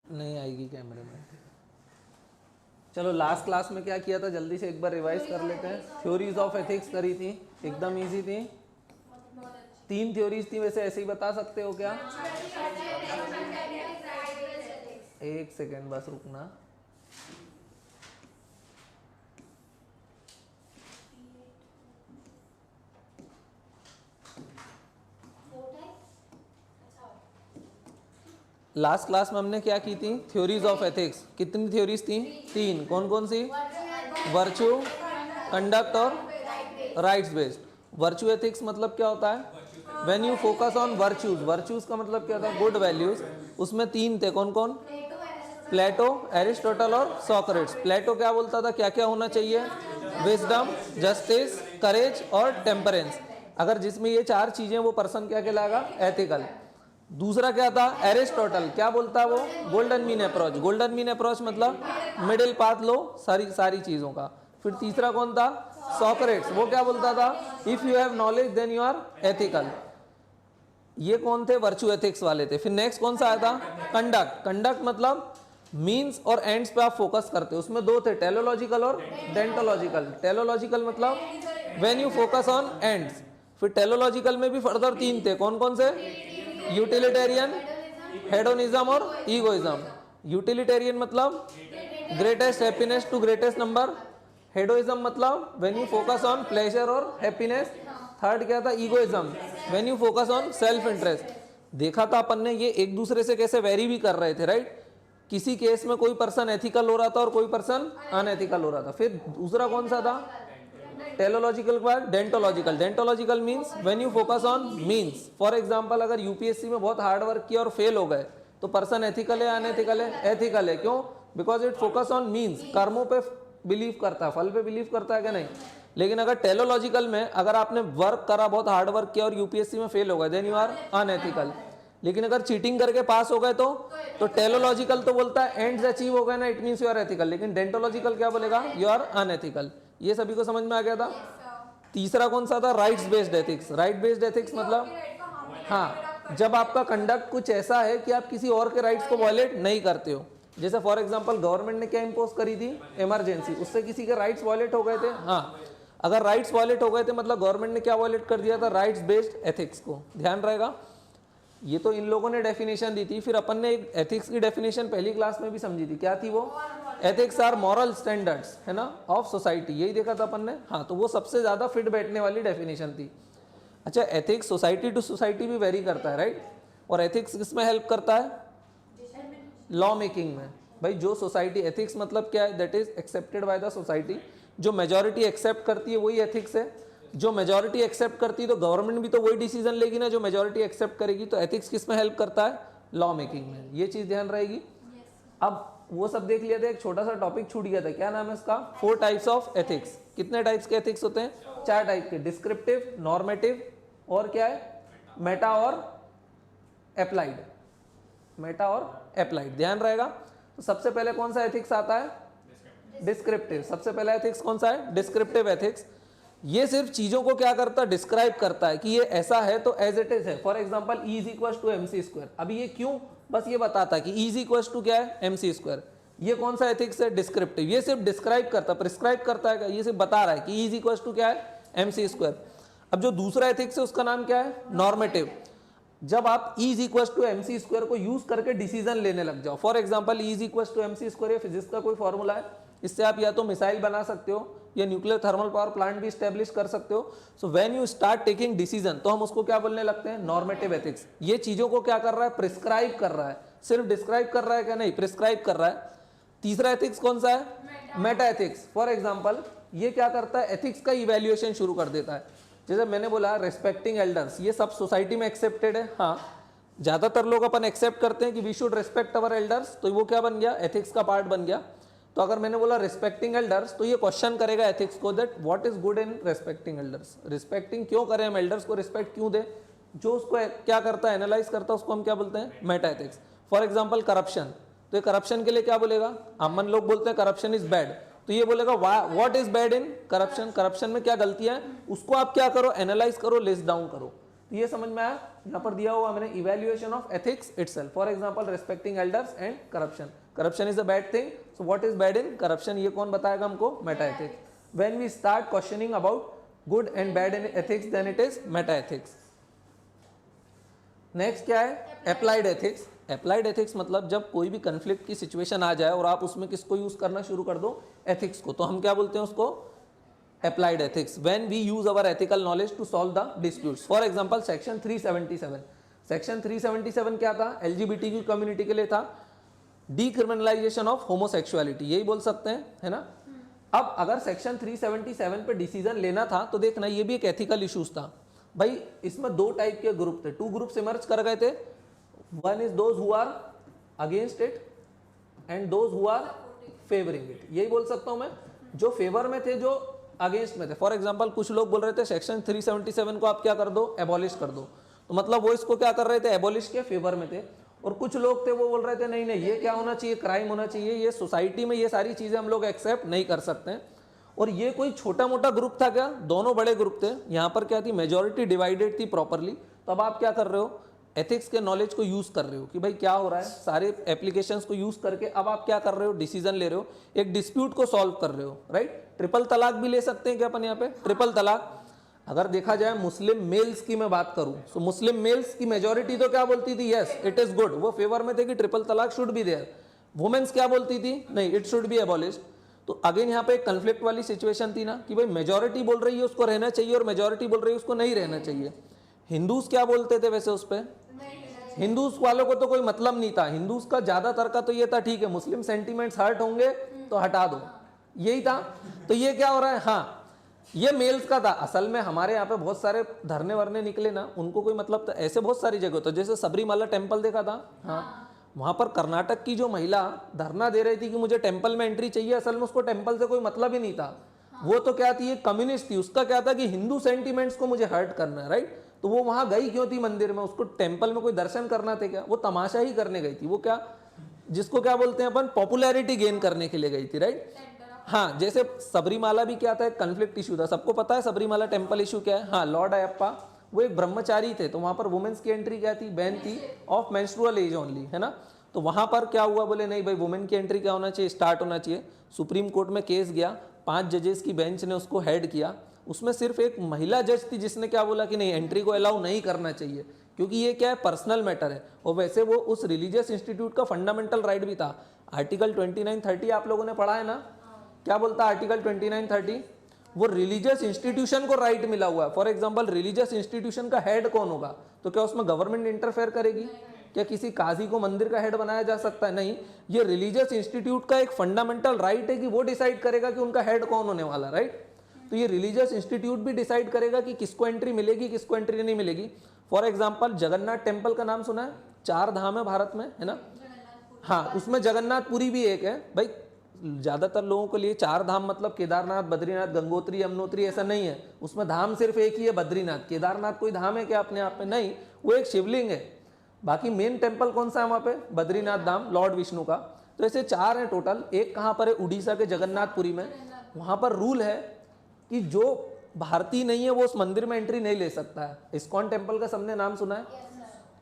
नहीं आएगी कैमरे में। चलो लास्ट क्लास में क्या किया था जल्दी से एक बार रिवाइज कर लेते हैं। थ्योरीज ऑफ एथिक्स करी थी, एकदम इजी थी। 3 थ्योरीज थी, वैसे ऐसे ही बता सकते हो क्या? एक सेकेंड बस रुकना। लास्ट क्लास में हमने क्या की थी? Theories of ethics. कितनी थ्योरीज थी? 3। कौन कौन सी? वर्च्यू, कंडक्ट और राइट्स बेस्ड। वर्च्यू एथिक्स मतलब क्या होता है? When you focus on virtues. Virtues का मतलब क्या होता है? Good values. उसमें 3 थे, कौन कौन? प्लेटो, एरिस्टोटल और सोक्रेट्स। प्लेटो क्या बोलता था, क्या क्या होना चाहिए? विजडम, जस्टिस, करेज और टेम्परेंस। अगर जिसमें ये 4 चीजें, वो पर्सन क्या कहलाएगा? एथिकल। दूसरा क्या था? एरिस्टोटल क्या बोलता है वो? Golden mean approach. Golden mean approach मतलब मिडिल पाथ लो सारी चीजों का। फिर तीसरा कौन था? सोक्रेट्स। वो क्या बोलता था? If you have knowledge then you are ethical. ये कौन थे? वर्च्यू एथिक्स वाले थे। फिर नेक्स्ट कौन सा आया था? कंडक्ट। कंडक्ट मतलब मीन्स और एंड्स पे आप फोकस करते हो। उसमें 2 थे, टेलोलॉजिकल और डेंटोलॉजिकल। टेलोलॉजिकल मतलब when you focus on ends. फिर टेलोलॉजिकल में भी फर्दर 3 थे, कौन कौन से? यूटिलिटेरियन, हेडोनिज्म और ईगोइज्म। यूटिलिटेरियन मतलब greatest happiness to greatest number. Hedonism मतलब when you focus on pleasure और हैप्पीनेस। थर्ड क्या था? Egoism, when you focus on self interest. देखा था अपन ने ये एक दूसरे से कैसे वेरी भी कर रहे थे, राइट? किसी केस में कोई पर्सन एथिकल हो रहा था और कोई पर्सन अनएथिकल हो रहा था। फिर दूसरा कौन सा था? टेलोलॉजिकल के बाद deontological. Deontological means when you focus on means. For example अगर यूपीएससी में बहुत हार्ड वर्क किया और फेल हो गए तो पर्सन एथिकल है या अनएथिकल है? एथिकल है। क्यों? Because it focus on means, कर्मों पे बिलीव करता है, फल पे बिलीव करता है क्या? नहीं। लेकिन अगर टेलोलॉजिकल में अगर आपने वर्क करा, बहुत हार्ड वर्क किया और यूपीएससी में फेल हो गए, देन यू आर अनएथिकल। लेकिन अगर चीटिंग करके पास हो गए तो टेलोलॉजिकल तो बोलता है एंड्स अचीव हो गए ना, it means you are ethical. लेकिन डेंटोलॉजिकल क्या बोलेगा? You are unethical. ये सभी को समझ में आ गया था? तीसरा कौन सा था? Rights based ethics. Right based ethics मतलब हाँ, जब आपका कंडक्ट कुछ ऐसा है कि आप किसी और के राइट्स को वायलेट नहीं करते हो। जैसे फॉर एग्जांपल गवर्नमेंट ने क्या इंपोज करी थी? इमरजेंसी। उससे किसी के राइट्स वायलेट हो गए थे? हाँ। अगर राइट्स वायलेट हो गए थे मतलब गवर्नमेंट ने क्या वायलेट कर दिया था? राइट्स बेस्ड एथिक्स को। ध्यान रहेगा। ये तो इन लोगों ने डेफिनेशन दी थी। फिर अपन ने एक एथिक्स की डेफिनेशन पहली क्लास में भी समझी थी। क्या थी वो? एथिक्स आर मॉरल स्टैंडर्ड्स, है ना, ऑफ सोसाइटी। यही देखा था अपन ने। हाँ, तो वो सबसे ज्यादा फिट बैठने वाली डेफिनेशन थी। अच्छा, एथिक्स सोसाइटी टू सोसाइटी भी वेरी करता है, राइट? और एथिक्स किसमें हेल्प करता है? लॉ मेकिंग में। भाई जो सोसाइटी, एथिक्स मतलब क्या है? That is accepted by the society. जो मेजॉरिटी एक्सेप्ट करती है वही एथिक्स है। जो मेजॉरिटी एक्सेप्ट करती है तो गवर्नमेंट भी तो वही डिसीजन लेगी ना जो मेजॉरिटी एक्सेप्ट करेगी। तो एथिक्स किसमें हेल्प करता है? लॉ मेकिंग में। ये चीज ध्यान रहेगी। अब वो सब देख लिया था, एक छोटा सा टॉपिक छूट गया था, क्या नाम है इसका? 4 टाइप्स ऑफ एथिक्स। कितने टाइप्स के एथिक्स होते हैं? 4 टाइप के। डिस्क्रिप्टिव, नॉर्मेटिव और क्या है? मेटा और एप्लाइड। मेटा और एप्लाइड, ध्यान रहेगा। तो सबसे पहले कौन सा एथिक्स आता है? डिस्क्रिप्टिव। सबसे पहला एथिक्स कौन सा है? Descriptive ethics. ये सिर्फ चीजों को क्या करता है? डिस्क्राइब करता है कि ये ऐसा है तो एज इट इज है। For example E is equal to MC square. अभी ये क्यों? बस ये बताता है कि ई इज इक्वल टू क्या है? MC square. ये कौन सा एथिक्स है? डिस्क्रिप्टिव। ये सिर्फ डिस्क्राइब करता है, प्रिस्क्राइब करता है, ये सिर्फ बता रहा है कि ई इज इक्वल टू क्या है? MC square. अब जो दूसरा एथिक्स है उसका नाम क्या है? नॉर्मेटिव। जब आप E is equal to MC square को यूज करके डिसीजन लेने लग जाओ। For example E is equal to MC square, ये फिजिक्स का कोई फॉर्मूला है। इससे आप या तो मिसाइल बना सकते हो या न्यूक्लियर थर्मल पावर प्लांट भी स्टैब्लिश कर सकते हो। So when you start taking decision तो हम उसको क्या बोलने लगते हैं? Normative ethics. ये चीजों को क्या कर रहा है? प्रिस्क्राइब कर रहा है। सिर्फ डिस्क्राइब कर रहा है क्या? नहीं, प्रिस्क्राइब कर रहा है। तीसरा एथिक्स कौन सा है? Meta ethics. फॉर एग्जांपल ये क्या करता है? एथिक्स का इवैल्यूएशन शुरू कर देता है। जैसे मैंने बोला रेस्पेक्टिंग एल्डर्स, ये सब सोसाइटी में एक्सेप्टेड है। हाँ, ज्यादातर लोग अपन एक्सेप्ट करते हैं कि we should respect our elders, तो वो क्या बन गया? एथिक्स का पार्ट बन गया। तो अगर मैंने बोला रिस्पेक्टिंग एल्डर्स तो ये क्वेश्चन करेगा एथिक्स को, that what is good in respecting elders. Respecting क्यों करें हम एल्डर्स को? रिस्पेक्ट क्यों दे? जो उसको क्या करता है? एनालाइज करता है, उसको हम क्या बोलते हैं? Meta ethics. For example corruption, तो ये करप्शन के लिए क्या बोलेगा? अमन लोग बोलते हैं करप्शन इज बैड, तो ये बोलेगा what is bad in corruption. Corruption में क्या गलतियां हैं उसको आप क्या करो? एनालाइज करो, लिस्ट डाउन करो। तो ये समझ में आया। यहाँ पर दिया हुआ मैंने evaluation of ethics itself, for example respecting elders and corruption. Corruption is a bad thing, so what is bad in corruption, ये कौन बताएगा हमको, meta ethics. When we start questioning about good and bad in ethics then it is meta ethics. Next क्या है, applied ethics. Applied ethics मतलब जब कोई भी कंफ्लिक्ट की सिचुएशन आ जाए और आप उसमें किसको यूज करना शुरू कर दो, एथिक्स को, तो हम क्या बोलते हैं उसको, applied ethics. When we use our ethical knowledge to solve the disputes. For example section 377, section 377 क्या था, एलजीबीटीक्यू कम्युनिटी के लिए था, डीक्रिमिनलाइजेशन ऑफ होमोसेक्सुअलिटी, यही बोल सकते हैं, है ना। अब अगर सेक्शन 377 पे डिसीजन लेना था तो देखना ये भी एक एथिकल इश्यूज था भाई। इसमें दो टाइप के ग्रुप थे, 2 ग्रुप्स इमर्ज कर गए थे, one is those who are against it and those who are favouring it, यही बोल सकता हूं मैं। जो फेवर में थे, जो अगेंस्ट में थे। फॉर एग्जांपल कुछ लोग बोल रहे थे सेक्शन 377 को आप क्या कर दो, एबॉलिश कर दो, तो मतलब वो इसको क्या कर रहे थे, एबॉलिश के फेवर में थे। और कुछ लोग थे वो बोल रहे थे नहीं नहीं ये क्या होना चाहिए, क्राइम होना चाहिए, ये सोसाइटी में ये सारी चीजें हम लोग एक्सेप्ट नहीं कर सकते हैं। और ये कोई छोटा मोटा ग्रुप था क्या, दोनों बड़े ग्रुप थे। यहाँ पर क्या थी, मेजोरिटी डिवाइडेड थी प्रॉपरली। तो अब आप क्या कर रहे हो, एथिक्स के नॉलेज को यूज कर रहे हो कि भाई क्या हो रहा है, सारे एप्लीकेशंस को यूज करके अब आप क्या कर रहे हो, डिसीजन ले रहे हो, एक डिस्प्यूट को सॉल्व कर रहे हो, राइट। ट्रिपल तलाक भी ले सकते हैं क्या अपन यहाँ पे, ट्रिपल तलाक। अगर देखा जाए मुस्लिम मेल्स की मैं बात करूं, तो मुस्लिम मेल्स की मेजोरिटी तो क्या बोलती थी, यस इट इज गुड, वो फेवर में थे कि ट्रिपल तलाक शुड बी देयर। वुमेन्स क्या बोलती थी, नहीं इट शुड बी एबॉलिश्ड। तो अगेन यहाँ पे एक कंफ्लिक्ट वाली सिचुएशन थी ना कि भाई मेजोरिटी बोल रही है उसको रहना चाहिए और मेजोरिटी बोल रही है उसको नहीं रहना चाहिए। हिंदूज क्या बोलते थे वैसे उस पर, हिंदूज वालों को तो कोई मतलब नहीं था, हिंदूज का ज्यादातर का तो ये था ठीक है मुस्लिम सेंटीमेंट्स हर्ट होंगे तो हटा दो, यही था। तो ये क्या हो रहा है, हाँ ये मेल्स का था। असल में हमारे यहाँ पे बहुत सारे धरने वरने निकले ना, उनको कोई मतलब था, ऐसे बहुत सारी जगह होता, जैसे सबरीमाला टेम्पल देखा था, हाँ वहां पर कर्नाटक की जो महिला धरना दे रही थी कि मुझे टेम्पल में एंट्री चाहिए, असल में उसको टेम्पल से कोई मतलब ही नहीं था। वो तो क्या थी, एक कम्युनिस्ट थी, उसका क्या था कि हिंदू सेंटीमेंट्स को मुझे हर्ट करना है, राइट। तो वो वहां गई क्यों थी मंदिर में, उसको टेम्पल में कोई दर्शन करना थे क्या, वो तमाशा ही करने गई थी। वो क्या, जिसको क्या बोलते हैं अपन, पॉपुलैरिटी गेन करने के लिए गई थी, राइट। हाँ जैसे सबरीमाला भी क्या था, एक कन्फ्लिक्ट इशू था, सबको पता है सबरीमाला टेम्पल इशू क्या है। हाँ लॉर्ड अयप्पा वो एक ब्रह्मचारी थे, तो वहां पर वुमेन्स की एंट्री क्या थी, बैन थी ऑफ मेंस्ट्रुअल एज ओनली, है ना। तो वहां पर क्या हुआ, बोले नहीं भाई वुमेन की एंट्री क्या होना चाहिए, स्टार्ट होना चाहिए। सुप्रीम कोर्ट में केस गया, 5 जजेस की बेंच ने उसको हेड किया। उसमें सिर्फ एक महिला जज थी जिसने क्या बोला कि नहीं एंट्री को अलाउ नहीं करना चाहिए, क्योंकि ये क्या है पर्सनल मैटर है। और वैसे वो उस रिलीजियस इंस्टीट्यूट का फंडामेंटल राइट भी था। आर्टिकल 2930 आप लोगों ने पढ़ा है ना, क्या बोलता है आर्टिकल 2930, वो रिलीजियस इंस्टीट्यूशन को राइट मिला हुआ है। फॉर एग्जांपल रिलीजियस इंस्टीट्यूशन का हेड कौन होगा, तो क्या उसमें गवर्नमेंट इंटरफेयर करेगी, क्या किसी काजी को मंदिर का हेड बनाया जा सकता है, नहीं। ये रिलीजियस इंस्टीट्यूट का एक फंडामेंटल राइट है कि वो डिसाइड करेगा कि उनका हेड कौन होने वाला, राइट। तो ये रिलीजियस इंस्टीट्यूट भी डिसाइड करेगा कि किसको एंट्री मिलेगी किसको एंट्री नहीं मिलेगी। फॉर एग्जांपल जगन्नाथ टेम्पल का नाम सुना है, 4 धाम है भारत में, है ना। हाँ उसमें जगन्नाथपुरी भी एक है भाई। ज्यादातर लोगों के लिए 4 धाम मतलब केदारनाथ, बद्रीनाथ, गंगोत्री, यमुनोत्री, ऐसा नहीं है। उसमें धाम सिर्फ एक ही है, बद्रीनाथ। केदारनाथ कोई धाम है क्या अपने आप में, नहीं, वो एक शिवलिंग है। बाकी मेन टेम्पल कौन सा है वहां पे, बद्रीनाथ धाम, लॉर्ड विष्णु का। तो ऐसे 4 हैं टोटल। एक कहाँ पर है, उड़ीसा के जगन्नाथपुरी में। वहां पर रूल है कि जो भारतीय नहीं है वो उस मंदिर में एंट्री नहीं ले सकता है। इस्कॉन टेम्पल का सबने नाम सुना है,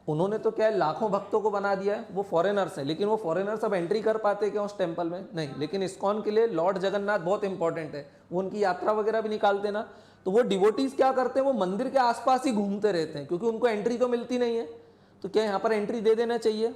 उन्होंने तो क्या है लाखों भक्तों को बना दिया है, वो फॉरेनर्स हैं, लेकिन वो फॉरेनर्स अब एंट्री कर पाते क्या उस टेम्पल में, नहीं। लेकिन इस्कॉन के लिए लॉर्ड जगन्नाथ बहुत इंपॉर्टेंट है, वो उनकी यात्रा वगैरह भी निकालते ना। तो वो डिवोटीज क्या करते हैं, वो मंदिर के आसपास ही घूमते रहते हैं, क्योंकि उनको एंट्री तो मिलती नहीं है। तो क्या यहाँ पर एंट्री दे देना चाहिए,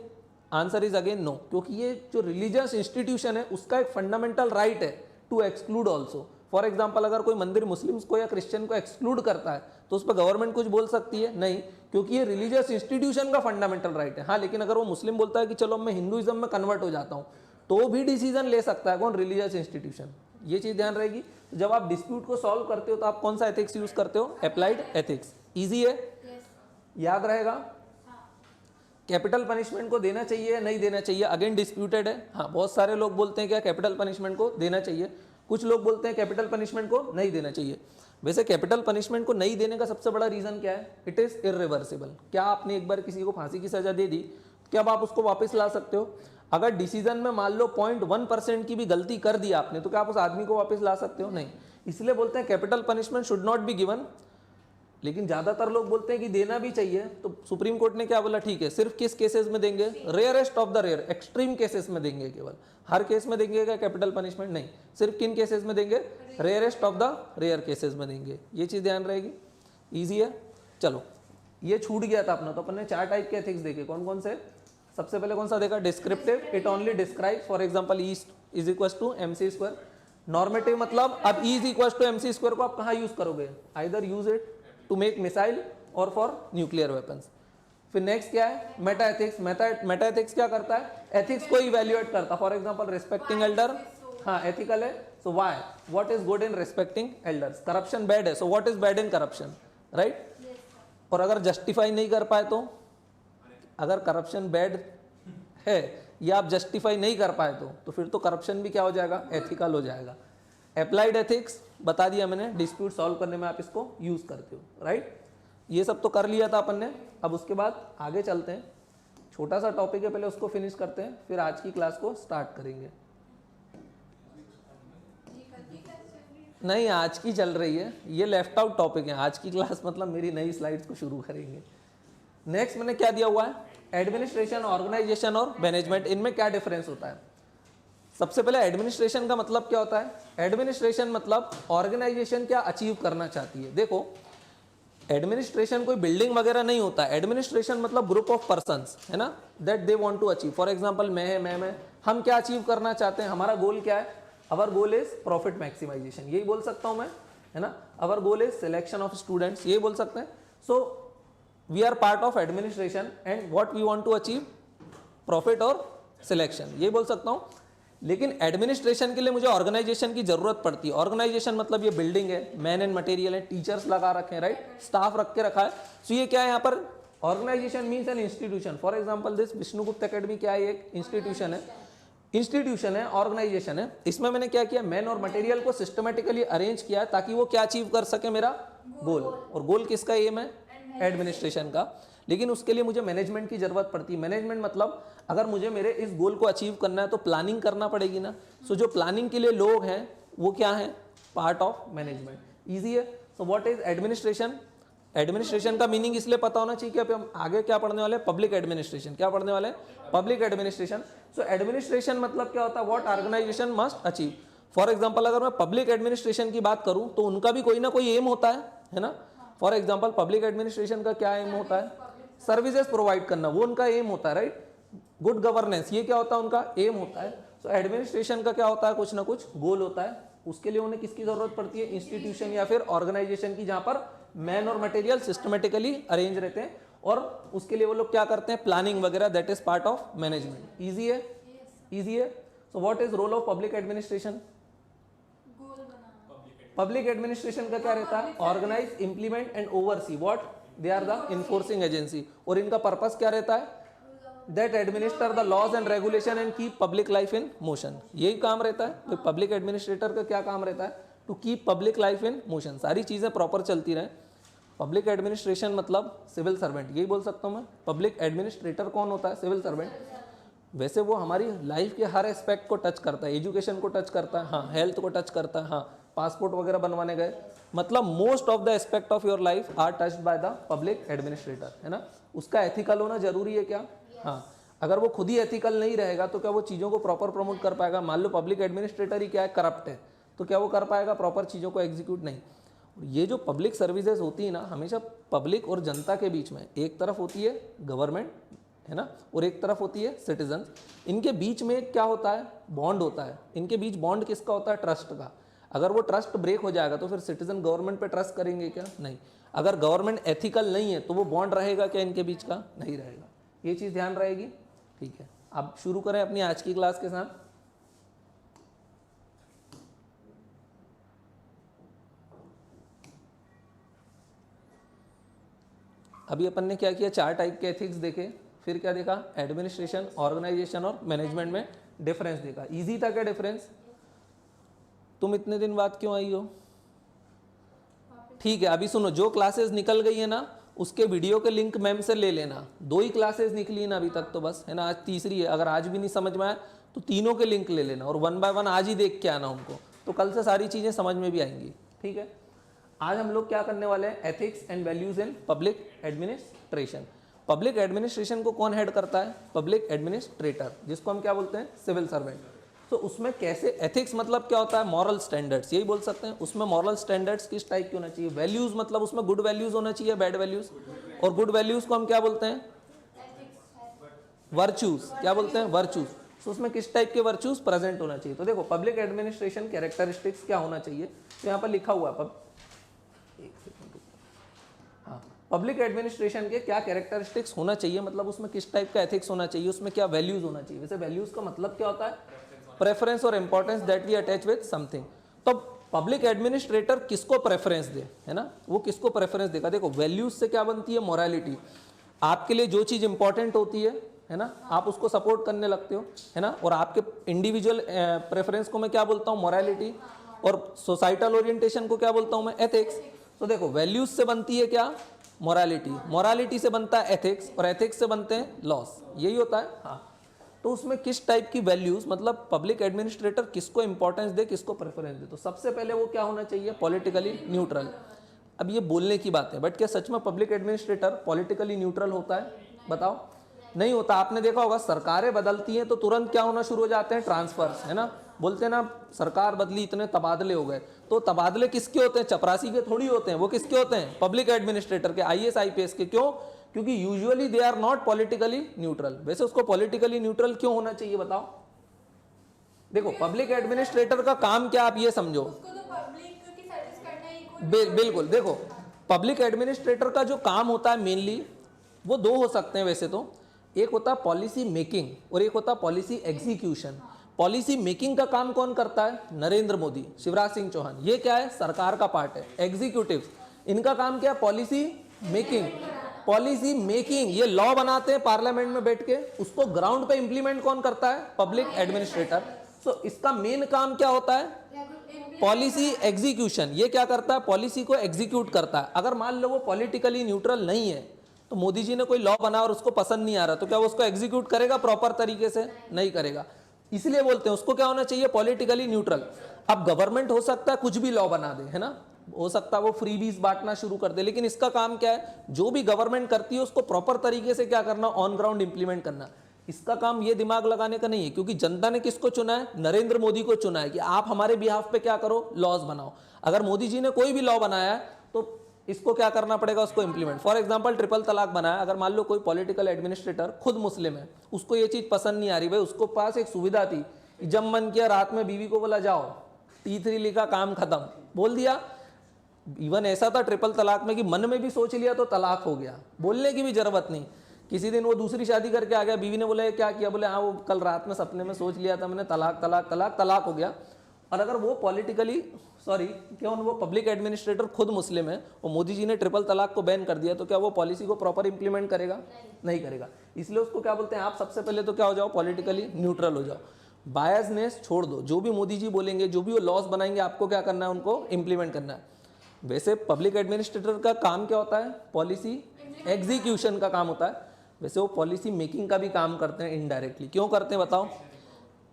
आंसर इज अगेन नो, क्योंकि ये जो रिलीजियस इंस्टीट्यूशन है उसका एक फंडामेंटल राइट है to exclude also. For example अगर कोई मंदिर मुस्लिम्स को या क्रिश्चियन को एक्सक्लूड करता है तो उस पर गवर्नमेंट कुछ बोल सकती है, नहीं, क्योंकि ये रिलीजियस इंस्टीट्यूशन का फंडामेंटल राइट है। हाँ लेकिन अगर वो मुस्लिम बोलता है कि चलो मैं हिंदुइज्म में कन्वर्ट हो जाता हूँ, तो भी डिसीजन ले सकता है कौन, रिलीजियस इंस्टीट्यूशन। ये चीज ध्यान रहेगी। जब आप डिस्प्यूट को सॉल्व करते हो तो आप कौन सा एथिक्स यूज करते हो, अप्लाइड एथिक्स। इजी है, याद रहेगा। कैपिटल पनिशमेंट को देना चाहिए नहीं देना चाहिए, अगेन डिस्प्यूटेड है। हाँ बहुत सारे लोग बोलते हैं क्या कैपिटल पनिशमेंट को देना चाहिए, कुछ लोग बोलते हैं कैपिटल पनिशमेंट को नहीं देना चाहिए। वैसे कैपिटल पनिशमेंट को नहीं देने का सबसे बड़ा रीजन क्या है, इट इज इरिवर्सिबल। क्या आपने एक बार किसी को फांसी की सजा दे दी, क्या अब आप उसको वापस ला सकते हो? अगर डिसीजन में मान लो 0.1% की भी गलती कर दी आपने, तो क्या आप उस आदमी को वापस ला सकते हो? नहीं। इसलिए बोलते हैं capital punishment should not be given लेकिन ज़्यादातर लोग बोलते हैं कि देना भी चाहिए, तो सुप्रीम कोर्ट ने क्या बोला, ठीक है, सिर्फ किस केसेस में देंगे, rarest of the rare, extreme cases में देंगे, केवल हर केस में देंगे क्या कैपिटल पनिशमेंट, नहीं, सिर्फ किन केसेस में देंगे, rarest of the rare cases में देंगे। ये चीज़ ध्यान रहेगी, ईजी है। चलो ये छूट गया था अपना, तो अपन ने 4 टाइप के एथिक्स देखे, कौन कौन से, सबसे पहले कौन सा देखा, descriptive, it only describe, for example E is equal to MC square. Normative मतलब अब E is equal to MC square को आप कहाँ यूज करोगे, either use it to make missile और फॉर न्यूक्लियर वेपन्स। फिर नेक्स्ट क्या है, मेटा एथिक्स। मेटा एथिक्स क्या करता है, एथिक्स को इवैल्यूएट करता है, फॉर एग्जांपल रिस्पेक्टिंग एल्डर, हाँ एथिकल है, so why, what is good in respecting elders, corruption bad है, so what is bad in corruption, right. और अगर जस्टिफाई नहीं कर पाए तो, अगर करप्शन बैड है या आप जस्टिफाई नहीं कर पाए तो फिर तो करप्शन भी क्या हो जाएगा, एथिकल हो जाएगा। अप्लाइड एथिक्स बता दिया मैंने, डिस्प्यूट सॉल्व करने में आप इसको यूज करते हो, राइट। ये सब तो कर लिया था अपन ने। अब उसके बाद आगे चलते हैं, छोटा सा टॉपिक है, पहले उसको फिनिश करते हैं, फिर आज की क्लास को स्टार्ट करेंगे। नहीं, आज की चल रही है, ये लेफ्ट आउट टॉपिक है, आज की क्लास मतलब मेरी नई स्लाइड्स को शुरू करेंगे। नेक्स्ट मैंने क्या दिया हुआ है, एडमिनिस्ट्रेशन, ऑर्गेनाइजेशन और मैनेजमेंट, इनमें क्या डिफरेंस होता है। सबसे पहले एडमिनिस्ट्रेशन का मतलब क्या होता है, एडमिनिस्ट्रेशन मतलब ऑर्गेनाइजेशन क्या अचीव करना चाहती है। देखो एडमिनिस्ट्रेशन कोई बिल्डिंग वगैरह नहीं होता, एडमिनिस्ट्रेशन मतलब ग्रुप ऑफ पर्संस, है ना, that they want to achieve. For example मैं हम क्या अचीव करना चाहते हैं, हमारा गोल क्या है, our goal is profit maximization, यही बोल सकता हूं मैं, है ना। Our goal is selection of students, यही बोल सकते हैं। So we are part of administration and what we want to achieve, profit और सिलेक्शन, यही बोल सकता हूं। लेकिन एडमिनिस्ट्रेशन के लिए मुझे ऑर्गेनाइजेशन की जरूरत पड़ती है। ऑर्गेनाइजेशन मतलब ये बिल्डिंग है, मैन एंड मटेरियल है, टीचर्स लगा रखे हैं, राइट, स्टाफ रख के रखा है। सो ये क्या है यहाँ पर, organisation means an institution. For example this Vishnugupta academy क्या है, एक इंस्टीट्यूशन है, इंस्टीट्यूशन है, ऑर्गेनाइजेशन है। इसमें मैंने क्या किया, मैन और मटेरियल को सिस्टमेटिकली अरेंज किया ताकि वो क्या अचीव कर सके, मेरा गोल। और गोल किसका एम है, एडमिनिस्ट्रेशन का। लेकिन उसके लिए मुझे मैनेजमेंट की जरूरत पड़ती है। मैनेजमेंट मतलब अगर मुझे मेरे इस गोल को अचीव करना है तो प्लानिंग करना पड़ेगी ना। सो जो प्लानिंग के लिए लोग हैं वो क्या है, पार्ट ऑफ मैनेजमेंट। इजी है। So what is administration, administration का मीनिंग इसलिए पता होना चाहिए कि अभी हम आगे क्या पढ़ने वाले हैं, पब्लिक एडमिनिस्ट्रेशन। क्या पढ़ने वाले हैं, पब्लिक एडमिनिस्ट्रेशन। सो एडमिनिस्ट्रेशन मतलब क्या होता है, what organisation must achieve. For example अगर मैं पब्लिक एडमिनिस्ट्रेशन की बात करूं तो उनका भी कोई ना कोई एम होता है ना। फॉर एग्जांपल पब्लिक एडमिनिस्ट्रेशन का क्या एम होता है, सर्विसेज प्रोवाइड करना, वो उनका एम होता है, राइट। गुड गवर्नेंस, ये क्या होता है, उनका एम होता है। सो एडमिनिस्ट्रेशन का क्या होता है, कुछ ना कुछ गोल होता है। उसके लिए उन्हें किसकी जरूरत पड़ती है, इंस्टीट्यूशन या फिर ऑर्गेनाइजेशन की, जहां पर मैन और मटेरियल सिस्टमेटिकली अरेंज रहते हैं और उसके लिए वो लोग क्या करते हैं, प्लानिंग वगैरह, that is part of management. Easy है, इजी है। So what is role of public administration, public administration का क्या रहता है, organise, implement and oversee, what they are the enforcing agency. और इनका पर्पस क्या रहता है, that administer the laws and regulation and keep public life in motion. यही काम रहता है। तो पब्लिक एडमिनिस्ट्रेटर का क्या काम रहता है, to keep public life in motion, सारी चीजें प्रॉपर चलती रहे। पब्लिक एडमिनिस्ट्रेशन मतलब सिविल सर्वेंट, यही बोल सकता हूँ मैं। पब्लिक एडमिनिस्ट्रेटर कौन होता है, सिविल सर्वेंट। वैसे वो हमारी लाइफ के हर एस्पेक्ट को टच करता है, एजुकेशन को टच करता है, हाँ, हेल्थ को टच करता है, हाँ, पासपोर्ट वगैरह बनवाने गए, मतलब most of the aspect of your life are touched by the public administrator, है ना। उसका एथिकल होना जरूरी है क्या, हाँ। अगर वो खुद ही एथिकल नहीं रहेगा तो क्या वो चीज़ों को प्रॉपर प्रमोट कर पाएगा। मान लो पब्लिक एडमिनिस्ट्रेटर ही क्या है, करप्ट है, तो क्या वो कर पाएगा प्रॉपर चीज़ों को एग्जीक्यूट, नहीं। ये जो पब्लिक सर्विसेज होती है ना, हमेशा पब्लिक और जनता के बीच में, एक तरफ होती है गवर्नमेंट, है ना, और एक तरफ होती है सिटीजन। इनके बीच में क्या होता है, बॉन्ड होता है। इनके बीच बॉन्ड किसका होता है, ट्रस्ट का। अगर वो ट्रस्ट ब्रेक हो जाएगा तो फिर सिटीजन गवर्नमेंट पे ट्रस्ट करेंगे क्या, नहीं। अगर गवर्नमेंट एथिकल नहीं है तो वो बॉन्ड रहेगा क्या इनके बीच का, नहीं रहेगा। ये चीज़ ध्यान रहेगी, ठीक है। अब शुरू करें अपनी आज की क्लास के साथ। अभी अपन ने क्या किया, 4 टाइप के एथिक्स देखे, फिर क्या देखा, एडमिनिस्ट्रेशन, ऑर्गेनाइजेशन और मैनेजमेंट में डिफरेंस देखा। इजी था क्या डिफरेंस, तुम इतने दिन बाद क्यों आई हो, ठीक है। अभी सुनो, जो क्लासेस निकल गई है ना उसके वीडियो के लिंक मैम से ले लेना। 2 ही क्लासेस निकली ना अभी तक तो बस, है ना, आज तीसरी है। अगर आज भी नहीं समझ में आया तो तीनों के लिंक ले लेना और 1 बाय 1 आज ही देख के आना उनको, तो कल से सारी चीज़ें समझ में भी आएंगी, ठीक है। आज हम लोग क्या करने वाले हैं, ethics and values in public administration. Public administration को कौन हेड करता है, पब्लिक एडमिनिस्ट्रेटर, जिसको हम क्या बोलते हैं, सिविल सर्वेंट। तो उसमें कैसे एथिक्स मतलब क्या होता है, मॉरल स्टैंडर्ड्स, यही बोल सकते हैं। उसमें मॉरल स्टैंडर्ड्स किस टाइप के होना चाहिए, वैल्यूज मतलब उसमें गुड वैल्यूज होना चाहिए, बैड वैल्यूज, और गुड वैल्यूज को हम क्या बोलते हैं, वर्चूज, क्या बोलते हैं, वर्चूज। तो उसमें किस टाइप के वर्चूज प्रेजेंट होना चाहिए। तो देखो पब्लिक एडमिनिस्ट्रेशन कैरेक्टरिस्टिक्स क्या होना चाहिए, तो यहाँ पर लिखा हुआ है, हाँ, पब्लिक एडमिनिस्ट्रेशन के क्या कैरेक्टरिस्टिक्स होना चाहिए, मतलब उसमें किस टाइप का एथिक्स होना चाहिए, उसमें क्या वैल्यूज होना चाहिए। वैसे वैल्यूज का मतलब क्या होता है, प्रेफरेंस और importance that we attach with something. तो पब्लिक एडमिनिस्ट्रेटर किसको प्रेफरेंस दे, है ना, वो किसको प्रेफरेंस देगा। देखो वैल्यूज से क्या बनती है, मोरालिटी। आपके लिए जो चीज इंपॉर्टेंट होती है ना, आप उसको सपोर्ट करने लगते हो, है ना। और आपके इंडिविजुअल प्रेफरेंस को मैं क्या बोलता हूँ, मोरालिटी, और सोसाइटल ओरिएंटेशन को क्या बोलता हूँ मैं, एथिक्स। तो देखो वैल्यूज से बनती है क्या, मोरालिटी, मोरालिटी से बनता है एथिक्स, और एथिक्स से बनते हैं लॉस, यही होता है। हाँ, तो उसमें किस टाइप की वैल्यूज, मतलब पब्लिक एडमिनिस्ट्रेटर किसको इंपॉर्टेंस दे, किसको प्रेफरेंस दे। तो सबसे पहले वो क्या होना चाहिए, पॉलिटिकली न्यूट्रल। अब ये बोलने की बात है, बट क्या सच में पब्लिक एडमिनिस्ट्रेटर पॉलिटिकली न्यूट्रल होता है, बताओ, नहीं होता। आपने देखा होगा सरकारें बदलती हैं तो तुरंत क्या होना शुरू हो जाते हैं, ट्रांसफर्स, है ना। बोलते हैं ना सरकार बदली, इतने तबादले हो गए। तो तबादले किसके होते हैं, चपरासी के थोड़ी होते हैं, वो किसके होते हैं, पब्लिक एडमिनिस्ट्रेटर के, आईएएस आईपीएस के। क्यों, क्योंकि usually they are not politically neutral. वैसे उसको पॉलिटिकली न्यूट्रल क्यों होना चाहिए, बताओ। देखो पब्लिक एडमिनिस्ट्रेटर का काम क्या, आप ये समझो, बिल्कुल। देखो पब्लिक एडमिनिस्ट्रेटर का जो काम होता है मेनली, वो दो हो सकते हैं वैसे तो। एक होता है पॉलिसी मेकिंग और एक होता है पॉलिसी एग्जीक्यूशन। पॉलिसी मेकिंग का काम कौन करता है, नरेंद्र मोदी, शिवराज सिंह चौहान, ये क्या है, सरकार का पार्ट है। एग्जीक्यूटिव, इनका काम क्या है, पॉलिसी मेकिंग। पॉलिसी मेकिंग, ये लॉ बनाते हैं पार्लियामेंट में बैठ के, उसको ग्राउंड पे इंप्लीमेंट कौन करता है, पब्लिक एडमिनिस्ट्रेटर। तो इसका मेन काम क्या होता है, पॉलिसी एग्जीक्यूशन। ये क्या करता है, पॉलिसी को एग्जीक्यूट करता है। अगर मान लो वो पॉलिटिकली न्यूट्रल नहीं है, तो मोदी जी ने कोई लॉ बना और उसको पसंद नहीं आ रहा, तो क्या वो उसको एग्जीक्यूट करेगा प्रॉपर तरीके से, नहीं करेगा। इसलिए बोलते हैं उसको क्या होना चाहिए, पॉलिटिकली न्यूट्रल। अब गवर्नमेंट हो सकता है कुछ भी लॉ बना दे, है ना, हो सकता है वो फ्रीबीज बांटना शुरू कर दे, लेकिन इसका काम क्या है, जो भी गवर्नमेंट करती है उसको प्रॉपर तरीके से क्या करना, ऑन ग्राउंड इंप्लीमेंट करना। इसका काम ये दिमाग लगाने का नहीं है, क्योंकि जनता ने किसको चुना है, नरेंद्र मोदी को चुना है कि आप हमारे बिहाफ पे क्या करो, लॉज बनाओ। अगर मोदी जी ने कोई भी लॉ बनाया है तो इसको क्या करना पड़ेगा, उसको इंप्लीमेंट। फॉर एग्जांपल ट्रिपल तलाक बनाया, अगर मान लो कोई पॉलिटिकल एडमिनिस्ट्रेटर खुद मुस्लिम है, उसको ये चीज पसंद नहीं आ रही, भाई उसको पास एक सुविधा थी, जब मन किया रात में बीवी को बोला जाओ T3 लिखा, काम खत्म, बोल दिया। इवन ऐसा था ट्रिपल तलाक में कि मन में भी सोच लिया तो तलाक हो गया, बोलने की भी जरूरत नहीं। किसी दिन वो दूसरी शादी करके आ गया, बीवी ने बोला क्या किया, बोले हाँ वो कल रात में सपने में सोच लिया था मैंने, तलाक तलाक तलाक, तलाक हो गया। और अगर वो पॉलिटिकली क्या वो पब्लिक एडमिनिस्ट्रेटर खुद मुस्लिम है और मोदी जी ने ट्रिपल तलाक को बैन कर दिया, तो क्या वो पॉलिसी को प्रॉपर इंप्लीमेंट करेगा, नहीं करेगा। इसलिए उसको क्या बोलते हैं, आप सबसे पहले तो क्या हो जाओ, पॉलिटिकली न्यूट्रल हो जाओ, बायसनेस छोड़ दो। जो भी मोदी जी बोलेंगे, जो भी वो लॉस बनाएंगे, आपको क्या करना है, उनको इंप्लीमेंट करना है। वैसे पब्लिक एडमिनिस्ट्रेटर का काम क्या होता है, पॉलिसी एग्जीक्यूशन का काम होता है। वैसे वो पॉलिसी मेकिंग का भी काम करते हैं इनडायरेक्टली। क्यों करते हैं बताओ,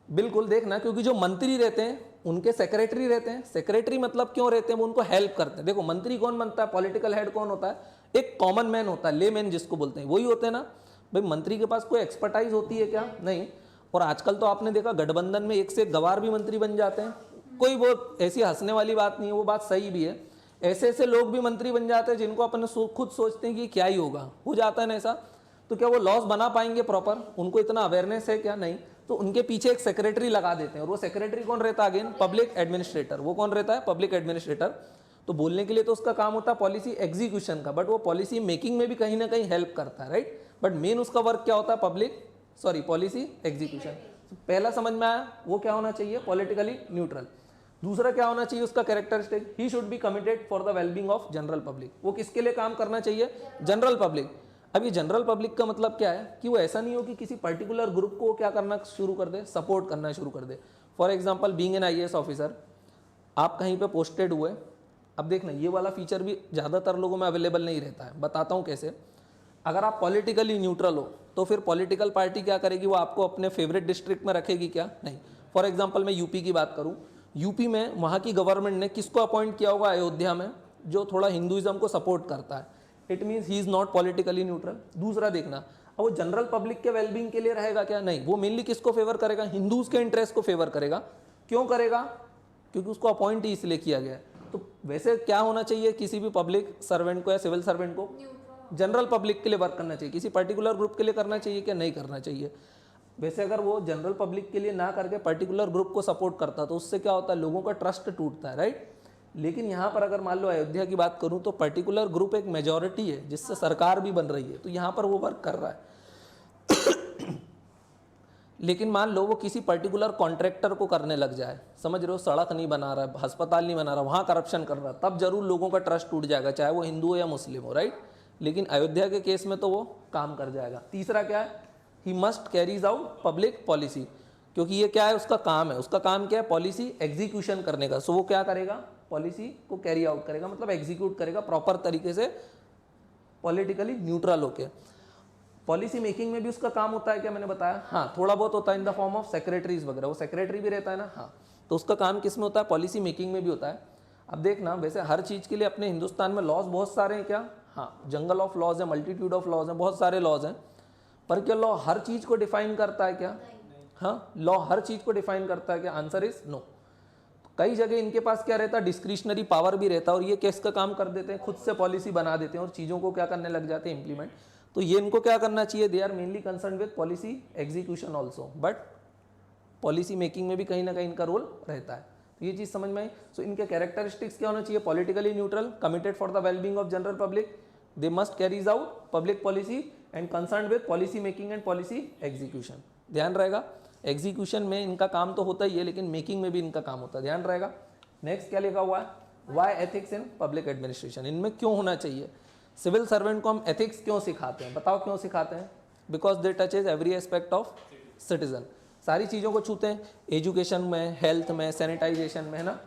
बिल्कुल देखना, क्योंकि जो मंत्री रहते हैं उनके सेक्रेटरी रहते हैं। सेक्रेटरी मतलब क्यों रहते हैं, वो उनको हेल्प करते हैं। देखो मंत्री कौन बनता है, पॉलिटिकल हेड कौन होता है, एक कॉमन मैन होता है, ले मैन जिसको बोलते हैं, वही होते हैं ना। भाई मंत्री के पास कोई एक्सपर्टाइज होती है क्या, नहीं। और आजकल तो आपने देखा गठबंधन में एक से एक गवार भी मंत्री बन जाते हैं, कोई वो ऐसी हंसने वाली बात नहीं है, वो बात सही भी है। ऐसे ऐसे लोग भी मंत्री बन जाते हैं जिनको अपन खुद सोचते हैं कि क्या ही होगा, हो जाता है ना ऐसा। तो क्या वो लॉस बना पाएंगे प्रॉपर, उनको इतना अवेयरनेस है क्या, नहीं। तो उनके पीछे एक सेक्रेटरी लगा देते हैं, और वो सेक्रेटरी कौन रहता है, अगेन पब्लिक एडमिनिस्ट्रेटर। वो कौन रहता है, पब्लिक एडमिनिस्ट्रेटर। तो बोलने के लिए तो उसका काम होता है पॉलिसी एग्जीक्यूशन का, बट वो पॉलिसी मेकिंग में भी कहीं ना कहीं हेल्प करता है, राइट। बट मेन उसका वर्क क्या होता है, पॉलिसी एग्जीक्यूशन। पहला समझ में आया, वो क्या होना चाहिए, पॉलिटिकली न्यूट्रल। दूसरा क्या होना चाहिए उसका characteristic, he should be committed for the wellbeing of general public. वो किसके लिए काम करना चाहिए, जनरल पब्लिक। अब ये जनरल पब्लिक का मतलब क्या है कि वो ऐसा नहीं हो कि किसी पर्टिकुलर ग्रुप को क्या करना शुरू कर दे, सपोर्ट करना शुरू कर दे। For example being an IAS officer, आप कहीं पे पोस्टेड हुए। अब देखना ये वाला फीचर भी ज़्यादातर लोगों में अवेलेबल नहीं रहता है, बताता हूँ कैसे। अगर आप पॉलिटिकली न्यूट्रल हो तो फिर पॉलिटिकल पार्टी क्या करेगी, वो आपको अपने फेवरेट डिस्ट्रिक्ट में रखेगी क्या, नहीं। फॉर एग्जाम्पल मैं यूपी की बात करूँ, यूपी में वहाँ की गवर्नमेंट ने किसको अपॉइंट किया होगा, अयोध्या में जो थोड़ा हिंदुइज्म को सपोर्ट करता है, it means he is not politically neutral. दूसरा देखना, अब वो जनरल पब्लिक के वेलबींग के लिए रहेगा क्या? नहीं, वो मेनली किसको फेवर करेगा? हिंदूज के इंटरेस्ट को फेवर करेगा। क्यों करेगा? क्योंकि उसको अपॉइंट ही इसलिए किया गया है। तो वैसे क्या होना चाहिए किसी भी पब्लिक सर्वेंट को या सिविल सर्वेंट को? जनरल पब्लिक के लिए वर्क करना चाहिए। किसी पर्टिकुलर ग्रुप के लिए करना चाहिए क्या? नहीं करना चाहिए। वैसे अगर वो जनरल पब्लिक के लिए ना करके पर्टिकुलर ग्रुप को सपोर्ट करता तो उससे क्या होता है? लोगों का ट्रस्ट टूटता है, राइट। लेकिन यहाँ पर अगर मान लो अयोध्या की बात करूँ तो पर्टिकुलर ग्रुप एक मेजॉरिटी है जिससे सरकार भी बन रही है, तो यहाँ पर वो वर्क कर रहा है। लेकिन मान लो वो किसी पर्टिकुलर कॉन्ट्रैक्टर को करने लग जाए, समझ रहे हो, सड़क नहीं बना रहा है, अस्पताल नहीं बना रहा, वहाँ करप्शन कर रहा है, तब जरूर लोगों का ट्रस्ट टूट जाएगा, चाहे वो हिंदू हो या मुस्लिम हो, राइट। लेकिन अयोध्या के केस में तो वो काम कर जाएगा। तीसरा क्या है? He must carries out public policy, क्योंकि ये क्या है? उसका काम है। उसका काम क्या है? पॉलिसी एग्जीक्यूशन करने का। सो वो क्या करेगा? पॉलिसी को कैरी आउट करेगा, मतलब एग्जीक्यूट करेगा प्रॉपर तरीके से, पॉलिटिकली न्यूट्रल होके। पॉलिसी मेकिंग में भी उसका काम होता है क्या? मैंने बताया, हाँ, थोड़ा बहुत होता है in the form of secretaries वगैरह। वो सेक्रेटरी भी रहता है ना, हाँ। तो उसका काम किस में होता है? पॉलिसी मेकिंग में भी होता है। अब देखना, वैसे हर चीज़ के लिए अपने हिंदुस्तान में लॉज बहुत सारे हैं क्या? हाँ, जंगल ऑफ लॉज है, मल्टीट्यूड ऑफ लॉज हैं, बहुत सारे लॉज हैं। पर क्या लॉ हर चीज़ को डिफाइन करता है क्या? हाँ, लॉ हर चीज़ को डिफाइन करता है क्या? Answer is no. कई जगह इनके पास क्या रहता है? डिस्क्रिशनरी पावर भी रहता है, और ये केस का काम कर देते हैं, खुद से पॉलिसी बना देते हैं और चीज़ों को क्या करने लग जाते हैं? इंप्लीमेंट। तो ये इनको क्या करना चाहिए? They are mainly concern with policy execution also, but policy making में भी कहीं ना कहीं इनका रोल रहता है। तो ये चीज़ समझ में आई। सो इनके कैरेक्टरिस्टिक्स क्या होना चाहिए? Politically neutral, committed for the wellbeing of general public, they must carries out public policy and concern with policy making and policy execution. ध्यान रहेगा, एग्जीक्यूशन में इनका काम तो होता ही है, लेकिन मेकिंग में भी इनका काम होता है, ध्यान रहेगा। नेक्स्ट क्या लिखा हुआ है? Why ethics in public administration. इनमें क्यों होना चाहिए? सिविल सर्वेंट को हम एथिक्स क्यों सिखाते हैं? बताओ क्यों सिखाते हैं? Because they touches every aspect of citizen. सारी चीज़ों को छूते हैं, एजुकेशन में, हेल्थ में, सैनिटाइजेशन में, है ना।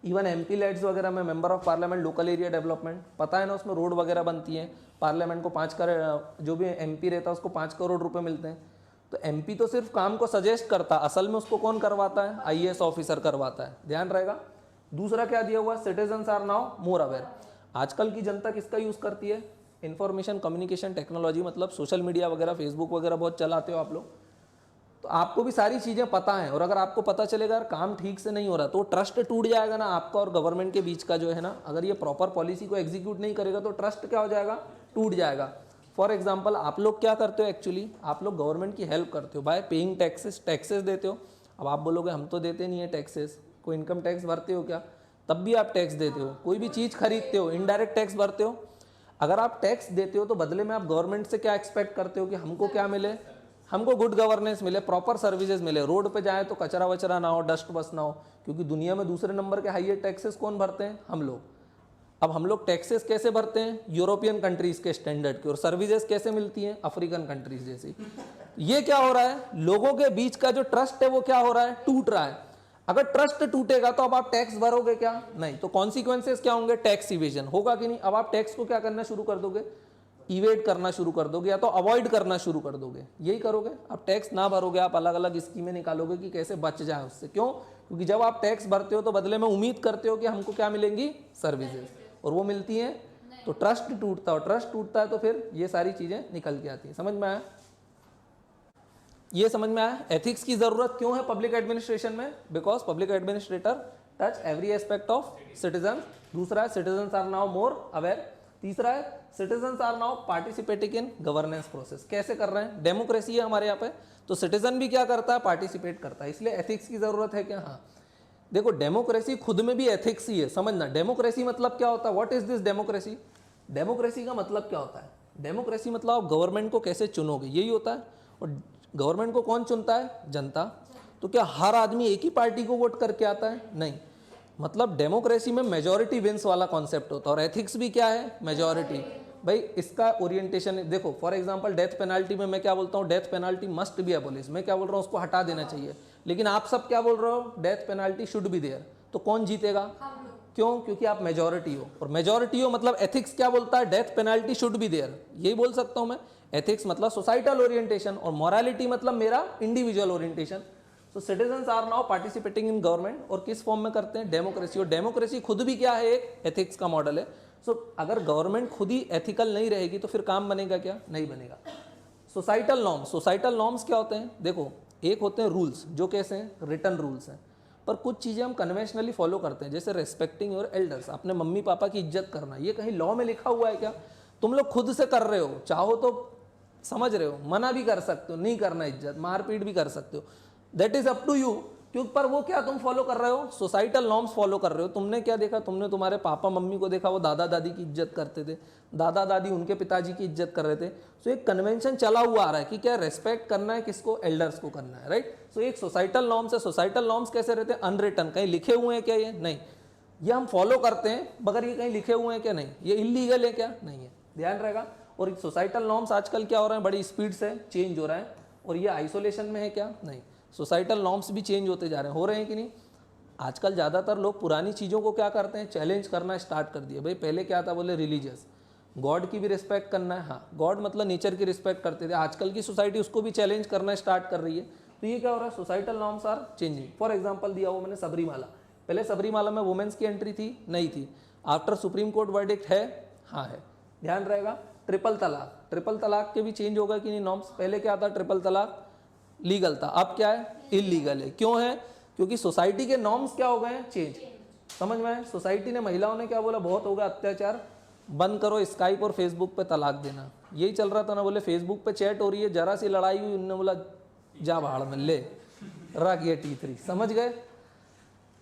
इवन एमपी लेड्स वगैरह में, member of parliament local area development, पता है ना, उसमें रोड वगैरह बनती हैं। पार्लियामेंट को 5 करोड़, जो भी एमपी रहता है उसको 5 करोड़ रुपए मिलते हैं। तो एमपी तो सिर्फ काम को सजेस्ट करता, असल में उसको कौन करवाता है? आईएएस ऑफिसर करवाता है, ध्यान रहेगा। दूसरा क्या दिया हुआ? Citizens are now more aware. आजकल की जनता किसका यूज़ करती है? इंफॉर्मेशन कम्युनिकेशन टेक्नोलॉजी, मतलब सोशल मीडिया वगैरह, फेसबुक वगैरह बहुत चलाते हो आप लोग, तो आपको भी सारी चीज़ें पता हैं। और अगर आपको पता चलेगा यार काम ठीक से नहीं हो रहा, तो ट्रस्ट टूट जाएगा ना आपका और गवर्नमेंट के बीच का, जो है ना। अगर ये प्रॉपर पॉलिसी को एग्जीक्यूट नहीं करेगा तो ट्रस्ट क्या हो जाएगा? टूट जाएगा। फॉर एग्जाम्पल, आप लोग क्या करते हो? एक्चुअली आप लोग गवर्नमेंट की हेल्प करते हो बाय पेइंग टैक्सेस देते हो। अब आप बोलोगे हम तो देते नहीं है टैक्सेस, कोई इनकम टैक्स भरते हो क्या? तब भी आप टैक्स देते हो। कोई भी चीज़ खरीदते हो, इनडायरेक्ट टैक्स भरते हो। अगर आप टैक्स देते हो तो बदले में आप गवर्नमेंट से क्या एक्सपेक्ट करते हो? कि हमको क्या मिले? हमको गुड गवर्नेंस मिले, प्रॉपर सर्विसेज मिले, रोड पे जाए तो कचरा वचरा ना हो, डस्ट बस ना हो। क्योंकि दुनिया में दूसरे नंबर के हाईएस्ट टैक्सेस कौन भरते हैं? हम लोग। अब हम लोग टैक्सेस कैसे भरते हैं? यूरोपियन कंट्रीज के स्टैंडर्ड के। और सर्विसेज कैसे मिलती हैं? अफ्रीकन कंट्रीज जैसी। ये क्या हो रहा है? लोगों के बीच का जो ट्रस्ट है वो क्या हो रहा है? टूट रहा है। अगर ट्रस्ट टूटेगा तो अब आप टैक्स भरोगे क्या? नहीं। तो कॉन्सिक्वेंसेस क्या होंगे? टैक्स इवेजन होगा कि नहीं? अब आप टैक्स को क्या करना शुरू कर दोगे? इवेट करना शुरू कर दोगे, या तो अवॉइड करना शुरू कर दोगे। यही करोगे। आप टैक्स ना भरोगे, आप अलग अलग स्कीमें निकालोगे कि कैसे बच जाए उससे। क्यों? क्योंकि जब आप टैक्स भरते हो तो बदले में उम्मीद करते हो कि हमको क्या मिलेंगी? सर्विसेज, और वो मिलती हैं तो ट्रस्ट टूटता है। और ट्रस्ट टूटता है तो फिर ये सारी चीजें निकल के आती हैं। समझ में आया? ये समझ में आया? एथिक्स की जरूरत क्यों है पब्लिक एडमिनिस्ट्रेशन में? Because public administrator touch every aspect of citizen. दूसरा है citizen are now more aware. तीसरा है citizens are now participating in governance process. कैसे कर रहे हैं? डेमोक्रेसी है हमारे यहाँ पे, तो सिटीजन भी क्या करता है? पार्टिसिपेट करता है। इसलिए एथिक्स की जरूरत है क्या? हाँ, देखो डेमोक्रेसी खुद में भी एथिक्स ही है, समझना। डेमोक्रेसी मतलब क्या होता है? What is this democracy? Democracy का मतलब क्या होता है? डेमोक्रेसी मतलब आप गवर्नमेंट को कैसे चुनोगे, यही होता है। और गवर्नमेंट को कौन चुनता है? जनता। तो क्या हर आदमी एक ही पार्टी को वोट करके आता है? नहीं। मतलब डेमोक्रेसी में मेजॉरिटी विंस वाला कॉन्सेप्ट होता है। और एथिक्स भी क्या है? मेजॉरिटी। भाई इसका ओरिएंटेशन देखो, फॉर एग्जांपल डेथ पेनाल्टी में मैं क्या बोलता हूँ? Death penalty must be abolish. मैं क्या बोल रहा हूँ? उसको हटा देना चाहिए। लेकिन आप सब क्या बोल रहे हो? Death penalty should be there. तो कौन जीतेगा? क्यों? क्योंकि आप मेजॉरिटी हो। और मेजॉरिटी हो मतलब एथिक्स क्या बोलता है? Death penalty should be there. यही बोल सकता हूँ मैं। एथिक्स मतलब सोसाइटल ओरिएंटेशन, और मोरालिटी मतलब मेरा इंडिविजुअल ओरिएंटेशन। तो citizens are now participating in government. और किस फॉर्म में करते हैं? डेमोक्रेसी। और डेमोक्रेसी खुद भी क्या है? एक एथिक्स का मॉडल है। सो अगर गवर्नमेंट खुद ही एथिकल नहीं रहेगी तो फिर काम बनेगा क्या? नहीं बनेगा। सोसाइटल नॉर्म्स क्या होते हैं? देखो, एक होते हैं रूल्स, जो कैसे हैं? रिटन रूल्स हैं। पर कुछ चीज़ें हम कन्वेंशनली फॉलो करते हैं, जैसे रेस्पेक्टिंग योर एल्डर्स, अपने मम्मी पापा की इज्जत करना। ये कहीं लॉ में लिखा हुआ है क्या? तुम लोग खुद से कर रहे हो, चाहो तो समझ रहे हो, मना भी कर सकते हो, नहीं करना इज्जत, मारपीट भी कर सकते हो, that is up to you. क्योंकि पर वो क्या तुम फॉलो कर रहे हो? सोसाइटल नॉर्म्स फॉलो कर रहे हो। तुमने क्या देखा? तुमने तुम्हारे पापा मम्मी को देखा, वो दादा दादी की इज्जत करते थे, दादा दादी उनके पिताजी की इज्जत कर रहे थे। सो एक कन्वेंशन चला हुआ आ रहा है कि क्या रेस्पेक्ट करना है, किसको? एल्डर्स को करना है, राइट। सो एक सोसाइटल नॉर्म्स है। सोसाइटल नॉर्म्स कैसे रहते हैं? अनरिटन, कहीं लिखे हुए हैं क्या? ये नहीं, ये हम फॉलो करते हैं, मगर ये कहीं लिखे हुए हैं क्या? नहीं। ये इलीगल है क्या? नहीं है, ध्यान रहेगा। और सोसाइटल नॉर्म्स आजकल क्या हो रहे हैं? बड़ी स्पीड से चेंज हो रहा है, और ये आइसोलेशन में है क्या? नहीं। सोसाइटल नॉर्म्स भी चेंज होते जा रहे हैं, हो रहे हैं कि नहीं? आजकल ज़्यादातर लोग पुरानी चीज़ों को क्या करते हैं? चैलेंज करना स्टार्ट कर दिया। भाई पहले क्या था? बोले रिलीजियस, गॉड की भी रिस्पेक्ट करना है, हाँ, गॉड मतलब नेचर की रिस्पेक्ट करते थे। आजकल की सोसाइटी उसको भी चैलेंज करना स्टार्ट कर रही है। तो ये क्या हो रहा है? Societal norms are changing. For example दिया हुआ मैंने सबरीमाला। पहले सबरीमाला में वुमेन्स की एंट्री थी? नहीं थी। आफ्टर सुप्रीम कोर्ट वर्डिक्ट है? हाँ है, ध्यान रहेगा। ट्रिपल तलाक के भी चेंज होगा कि नहीं नॉर्म्स? पहले क्या था? ट्रिपल तलाक लीगल था, अब क्या है? इलीगल है। क्यों है? क्योंकि सोसाइटी के नॉर्म्स क्या हो गए हैं? चेंज। समझ में आए? सोसाइटी ने, महिलाओं ने क्या बोला? बहुत हो गया अत्याचार, बंद करो स्काइप और फेसबुक पे तलाक देना। यही चल रहा था ना। बोले फेसबुक पे चैट हो रही है, जरा सी लड़ाई हुई, उन्होंने बोला जा भाड़ में, ले रख ये T3। समझ गए?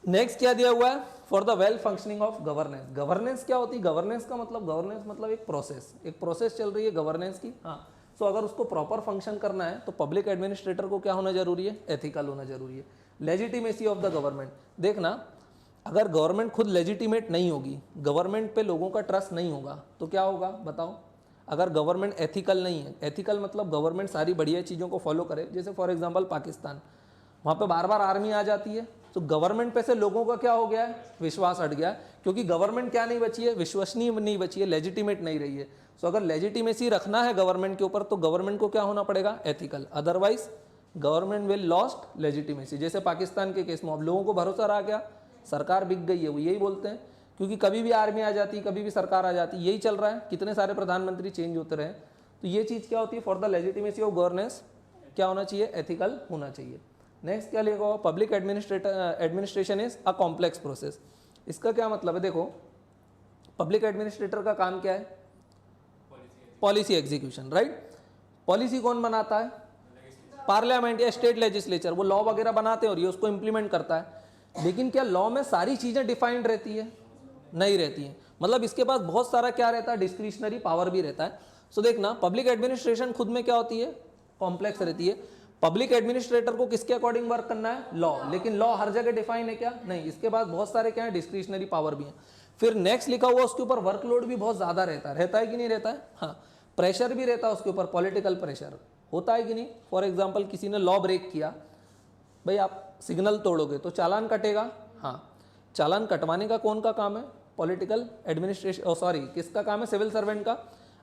नेक्स्ट क्या दिया हुआ है? For the well functioning of governance. Governance क्या होती है? गवर्नेंस का मतलब, गवर्नेंस मतलब एक प्रोसेस चल रही है गवर्नेंस की, हाँ। सो अगर उसको प्रॉपर फंक्शन करना है तो पब्लिक एडमिनिस्ट्रेटर को क्या होना जरूरी है? एथिकल होना जरूरी है। लेजिटिमेसी ऑफ द गवर्नमेंट, देखना, अगर गवर्नमेंट खुद लेजिटिमेट नहीं होगी, गवर्नमेंट पे लोगों का ट्रस्ट नहीं होगा, तो क्या होगा बताओ? अगर गवर्नमेंट एथिकल नहीं है, एथिकल मतलब गवर्नमेंट सारी बढ़िया चीज़ों को फॉलो करे, जैसे फॉर एग्जांपल पाकिस्तान, वहाँ पे बार बार आर्मी आ जाती है, तो गवर्नमेंट पे से लोगों का क्या हो गया है? विश्वास हट गया, क्योंकि गवर्नमेंट क्या नहीं बची है? विश्वसनीय नहीं बची है, लेजिटिमेट नहीं रही है। सो अगर लेजिटिमेसी रखना है गवर्नमेंट के ऊपर, तो गवर्नमेंट को क्या होना पड़ेगा? Ethical. Otherwise government will lost legitimacy. जैसे पाकिस्तान के केस में अब लोगों को भरोसा रहा गया, सरकार बिक गई है, वो यही बोलते हैं, क्योंकि कभी भी आर्मी आ जाती, कभी भी सरकार आ जाती, यही चल रहा है। कितने सारे प्रधानमंत्री चेंज होते रहे। तो ये चीज़ क्या होती है? For the legitimacy of governance क्या होना चाहिए? एथिकल होना चाहिए। नेक्स्ट क्या लिखा हुआ? Public administration is a complex process. इसका क्या मतलब है? देखो, पब्लिक एडमिनिस्ट्रेटर का काम क्या है? Policy execution, right. पॉलिसी कौन बनाता है? पार्लियामेंट या स्टेट लेजिस्लेचर, वो लॉ वगैरह बनाते हैं और ये उसको इंप्लीमेंट करता है। लेकिन क्या लॉ में सारी चीजें डिफाइंड रहती है? नहीं रहती है। मतलब इसके पास बहुत सारा क्या रहता है? डिस्क्रिशनरी पावर भी रहता है। सो देखना, पब्लिक एडमिनिस्ट्रेशन खुद में क्या होती है? कॉम्प्लेक्स रहती है। पब्लिक एडमिनिस्ट्रेटर को किसके अकॉर्डिंग वर्क करना है? लॉ। लेकिन लॉ हर जगह डिफाइन है क्या? नहीं। इसके पास बहुत सारे क्या है? डिस्क्रिशनरी पावर भी है। फिर नेक्स्ट लिखा हुआ, उसके ऊपर वर्कलोड भी बहुत ज्यादा रहता है कि नहीं रहता है? हाँ, प्रेशर भी रहता है उसके ऊपर, पॉलिटिकल प्रेशर होता है कि नहीं? फॉर एग्जाम्पल, किसी ने लॉ ब्रेक किया, भाई आप सिग्नल तोड़ोगे तो चालान कटेगा, हाँ। चालान कटवाने का कौन का काम है? पॉलिटिकल एडमिनिस्ट्रेशन, सॉरी, किसका काम है? सिविल सर्वेंट का।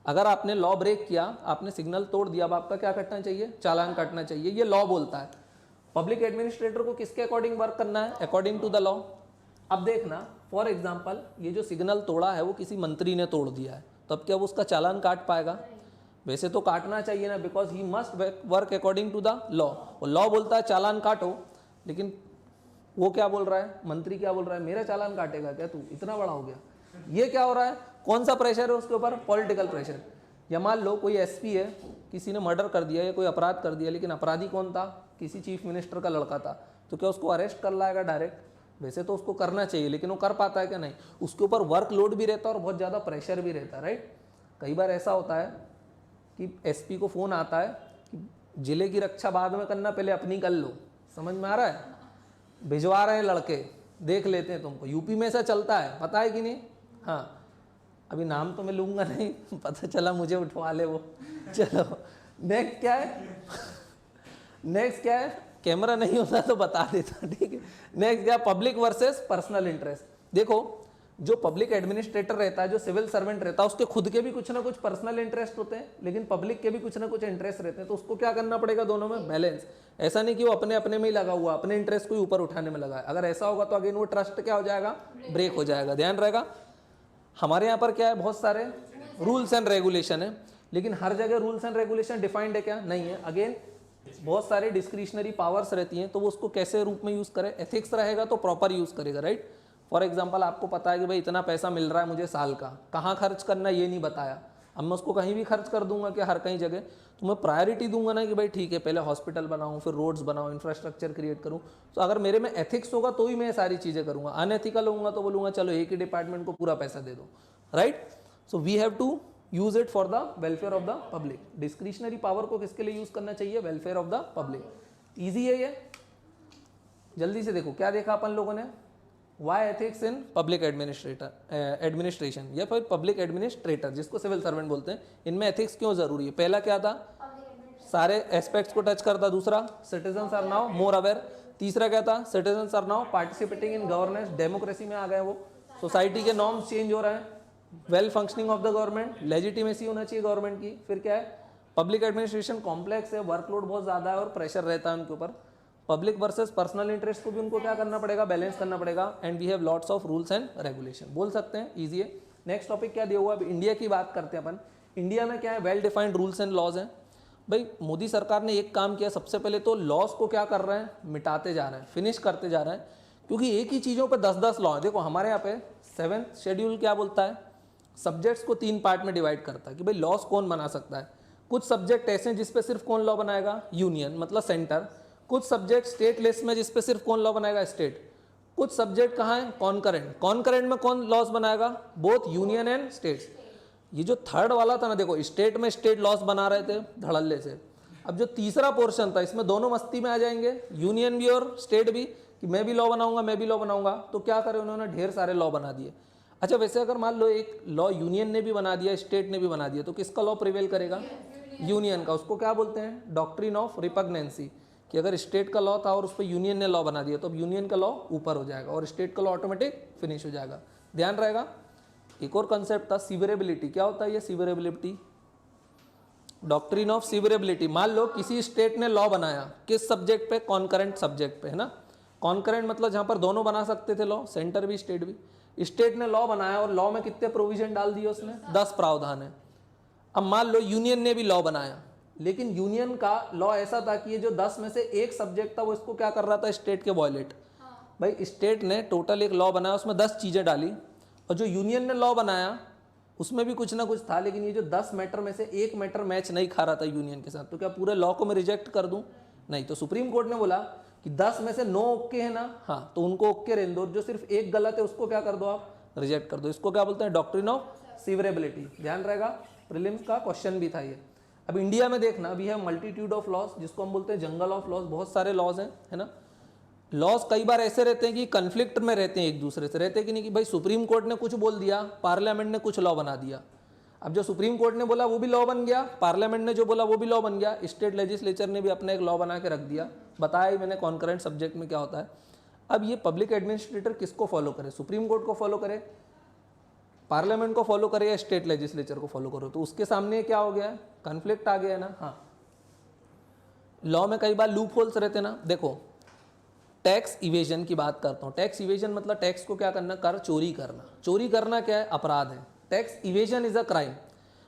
अगर आपने लॉ ब्रेक किया, आपने सिग्नल तोड़ दिया, अब आपका क्या कटना चाहिए? चालान कटना चाहिए। ये लॉ बोलता है। पब्लिक एडमिनिस्ट्रेटर को किसके अकॉर्डिंग वर्क करना है? According to the law. अब देखना, फॉर एग्जाम्पल, ये जो सिग्नल तोड़ा है वो किसी मंत्री ने तोड़ दिया है, तो अब क्या वो उसका चालान काट पाएगा? वैसे तो काटना चाहिए ना, because he must work according to the law. और लॉ बोलता है चालान काटो, लेकिन वो क्या बोल रहा है? मंत्री क्या बोल रहा है? मेरा चालान काटेगा क्या तू? इतना बड़ा हो गया। ये क्या हो रहा है? कौन सा प्रेशर है उसके ऊपर? Political pressure. या मान लो कोई एसपी है, किसी ने मर्डर कर दिया या कोई अपराध कर दिया, लेकिन अपराधी कौन था? किसी चीफ मिनिस्टर का लड़का था, तो क्या उसको अरेस्ट कर लाएगा डायरेक्ट? वैसे तो उसको करना चाहिए, लेकिन वो कर पाता है क्या? नहीं। उसके ऊपर वर्कलोड भी रहता है और बहुत ज़्यादा प्रेशर भी रहता है, राइट। कई बार ऐसा होता है कि एसपी को फ़ोन आता है कि जिले की रक्षा बाद में करना, पहले अपनी कर लो। समझ में आ रहा है? भिजवा रहे हैं लड़के, देख लेते हैं तुमको। यूपी में ऐसा चलता है, पता है कि नहीं? हाँ, अभी नाम तो मैं लूँगा नहीं, पता चला मुझे उठवा ले वो। चलो नेक्स्ट क्या है? नेक्स्ट क्या है? कैमरा नहीं होता तो बता देता, ठीक है। नेक्स्ट क्या? Public versus personal interest. देखो, जो पब्लिक एडमिनिस्ट्रेटर रहता है, जो सिविल सर्वेंट रहता है, उसके खुद के भी कुछ ना कुछ पर्सनल इंटरेस्ट होते हैं, लेकिन पब्लिक के भी कुछ ना कुछ इंटरेस्ट रहते हैं। तो उसको क्या करना पड़ेगा? दोनों में बैलेंस। ऐसा नहीं कि वो अपने अपने में ही लगा हुआ, अपने इंटरेस्ट को ही ऊपर उठाने में लगा है। अगर ऐसा होगा तो अगेन वो ट्रस्ट क्या हो जाएगा? ब्रेक हो जाएगा। ध्यान रहेगा। हमारे यहाँ पर क्या है, बहुत सारे रूल्स एंड रेगुलेशन है, लेकिन हर जगह रूल्स एंड रेगुलेशन डिफाइंड है क्या, नहीं है। अगेन बहुत सारे डिस्क्रिशनरी पावर्स रहती हैं, तो वो उसको कैसे रूप में यूज़ करे, एथिक्स रहेगा तो प्रॉपर यूज़ करेगा, राइट। फॉर एग्जाम्पल आपको पता है कि भाई इतना पैसा मिल रहा है मुझे साल का, कहाँ खर्च करना ये नहीं बताया, अब मैं उसको कहीं भी खर्च कर दूंगा क्या, हर कहीं जगह, तो मैं प्रायोरिटी दूंगा ना कि भाई ठीक है पहले हॉस्पिटल बनाऊं, फिर रोड्स बनाऊं, इंफ्रास्ट्रक्चर क्रिएट करूं। तो अगर मेरे में एथिक्स होगा तो ही मैं सारी चीज़ें करूंगा, अनएथिकल होऊंगा तो बोलूंगा चलो एक ही डिपार्टमेंट को पूरा पैसा दे दो, right. So we have to use it for the welfare of the public. Discretionary power को किसके लिए यूज करना चाहिए, welfare of the public. Easy है ये, जल्दी से देखो क्या देखा अपन लोगों ने, why ethics in public administration या फिर पब्लिक एडमिनिस्ट्रेटर जिसको सिविल सर्वेंट बोलते हैं, इनमें एथिक्स क्यों जरूरी है। पहला क्या था, सारे एस्पेक्ट्स को टच करता, दूसरा citizens are now more aware, तीसरा क्या था, citizens are now participating in governance, democracy में आ गए वो, सोसाइटी के नॉर्म्स चेंज हो रहे हैं, well functioning of the government, legitimacy होना चाहिए गवर्नमेंट की। फिर क्या है, पब्लिक एडमिनिस्ट्रेशन कॉम्प्लेक्स है, वर्कलोड बहुत ज़्यादा है और प्रेशर रहता है उनके ऊपर, पब्लिक वर्सेस पर्सनल इंटरेस्ट को भी उनको क्या करना पड़ेगा, बैलेंस करना पड़ेगा, and we have lots of rules and regulation, बोल सकते हैं ईजी है। नेक्स्ट टॉपिक क्या दिया हुआ, अब इंडिया की बात करते हैं अपन। इंडिया में क्या है, well defined rules and laws हैं। भाई मोदी सरकार ने एक काम किया, सबसे पहले तो लॉज को क्या कर रहे हैं, मिटाते जा रहे हैं, फिनिश करते जा रहे हैं, क्योंकि एक ही चीज़ों पे 10-10 लॉ है। देखो हमारे यहाँ पे 7th शेड्यूल क्या बोलता है, सब्जेक्ट्स को 3 पार्ट में डिवाइड करता है कि भाई लॉज कौन बना सकता है। कुछ सब्जेक्ट ऐसे हैं जिसपे सिर्फ कौन लॉ बनाएगा, यूनियन मतलब सेंटर। कुछ सब्जेक्ट स्टेट लिस्ट में जिसपे सिर्फ कौन लॉ बनाएगा, स्टेट। कुछ सब्जेक्ट कहाँ है, कॉन्करेंट, कॉन्करेंट में कौन लॉज बनाएगा, बोथ यूनियन एंड स्टेट्स। ये जो थर्ड वाला था ना, देखो स्टेट में स्टेट लॉज बना रहे थे धड़ल्ले से। अब जो तीसरा पोर्शन था इसमें दोनों मस्ती में आ जाएंगे, यूनियन भी और स्टेट भी, कि मैं भी लॉ बनाऊंगा मैं भी लॉ बनाऊंगा। तो क्या करे उन्होंने, ढेर सारे लॉ बना दिए। अच्छा वैसे अगर मान लो एक लॉ यूनियन ने भी बना दिया, स्टेट ने भी बना दिया, तो किसका लॉ प्रिवेल करेगा, यूनियन का। उसको क्या बोलते हैं, डॉक्ट्रिन ऑफ रिपग्नेंसी, कि अगर स्टेट का लॉ था और उस पर यूनियन ने लॉ बना दिया तो अब यूनियन का लॉ ऊपर हो जाएगा और स्टेट का लॉ ऑटोमेटिक फिनिश हो जाएगा, ध्यान रहेगा। एक और कंसेप्ट था सीवरेबिलिटी, क्या होता है ये सीवरेबिलिटी, डॉक्ट्रिन ऑफ सीवरेबिलिटी। मान लो किसी स्टेट ने लॉ बनाया, किस सब्जेक्ट पे, कॉन्करेंट सब्जेक्ट पे, है ना। कॉन्करेंट मतलब जहां पर दोनों बना सकते थे लॉ, सेंटर भी स्टेट भी। स्टेट ने लॉ बनाया और लॉ में कितने प्रोविजन डाल दिए उसने, 10 प्रावधान है। अब मान लो यूनियन ने भी लॉ बनाया, लेकिन यूनियन का लॉ ऐसा था कि ये जो 10 में से एक सब्जेक्ट था वो इसको क्या कर रहा था, स्टेट के वॉयलेट। भाई स्टेट ने टोटल एक लॉ बनाया, उसमें 10 चीजें डाली, और जो यूनियन ने लॉ बनाया उसमें भी कुछ ना कुछ था, लेकिन ये जो 10 मैटर में से एक मैटर मैच नहीं खा रहा था यूनियन के साथ, तो क्या पूरे लॉ को मैं रिजेक्ट कर दूं, नहीं। तो सुप्रीम कोर्ट ने बोला कि 10 में से 9 ओके है ना, हाँ, तो उनको ओके रहने दो, जो सिर्फ एक गलत है उसको क्या कर दो, आप रिजेक्ट कर दो। इसको क्या बोलते हैं, डॉक्ट्रिन ऑफ सीवरेबिलिटी, ध्यान रहेगा, प्रीलिम्स का क्वेश्चन भी था ये। अब इंडिया में देखना, अभी है मल्टीट्यूड ऑफ लॉज, जिसको हम बोलते हैं जंगल ऑफ लॉज, बहुत सारे लॉज हैं, है ना। लॉज कई बार ऐसे रहते हैं कि कन्फ्लिक्ट में रहते हैं, एक दूसरे से रहते हैं कि नहीं, कि भाई सुप्रीम कोर्ट ने कुछ बोल दिया, पार्लियामेंट ने कुछ लॉ बना दिया। अब जो सुप्रीम कोर्ट ने बोला वो भी लॉ बन गया, पार्लियामेंट ने जो बोला वो भी लॉ बन गया, स्टेट लेजिस्लेचर ने भी अपना एक लॉ बना के रख दिया। बताया ही मैंने कॉन्करेंट सब्जेक्ट में क्या होता है। अब ये पब्लिक एडमिनिस्ट्रेटर किसको फॉलो करे, सुप्रीम कोर्ट को फॉलो करे, पार्लियामेंट को फॉलो करे, या स्टेट लेजिस्लेचर को फॉलो करो, तो उसके सामने क्या हो गया, कन्फ्लिक्ट आ गया है ना। हाँ, लॉ में कई बार लूप होल्स रहते ना। देखो टैक्स इवेजन की बात करता हूँ, टैक्स इवेजन मतलब टैक्स को क्या करना, कर चोरी करना। चोरी करना क्या है, अपराध है। Tax evasion is a crime,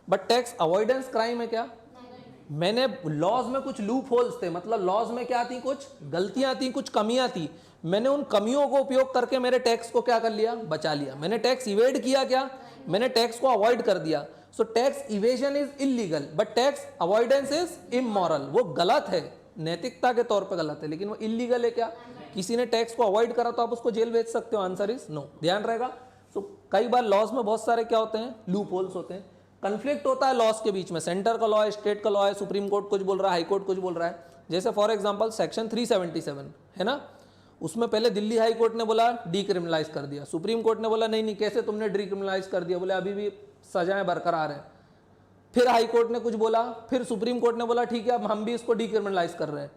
but tax avoidance crime है क्या। मैंने लॉज में कुछ लूप होल्स थे, मतलब लॉज में क्या थी, कुछ गलतियां थी, कुछ कमियां थी, मैंने उन कमियों को उपयोग करके मेरे टैक्स को क्या कर लिया, बचा लिया। मैंने टैक्स इवेड किया, क्या, मैंने टैक्स को अवॉइड कर दिया। So tax evasion is illegal, but tax avoidance is immoral. वो गलत है, नैतिकता के तौर पर गलत है, लेकिन वो इलीगल है। क्या, किसी ने टैक्स को अवॉइड करा तो आप उसको जेल भेज सकते हो, आंसर इज नो, ध्यान रहेगा। सो कई बार लॉज में बहुत सारे क्या होते हैं, लूप होल्स होते हैं, कन्फ्लिक्ट होता है लॉज के बीच में, सेंटर का लॉ है, स्टेट का लॉ है, सुप्रीम कोर्ट कुछ बोल रहा है, हाई कोर्ट कुछ बोल रहा है। जैसे फॉर एग्जांपल सेक्शन 377 है ना, उसमें पहले दिल्ली हाई कोर्ट ने बोला डीक्रिमिनलाइज कर दिया, सुप्रीम कोर्ट ने बोला नहीं नहीं कैसे तुमने डीक्रिमिनलाइज कर दिया, बोले अभी भी सजाएं बरकरार है। फिर हाई कोर्ट ने कुछ बोला, फिर सुप्रीम कोर्ट ने बोला ठीक है अब हम भी इसको डीक्रिमिनलाइज कर रहे हैं।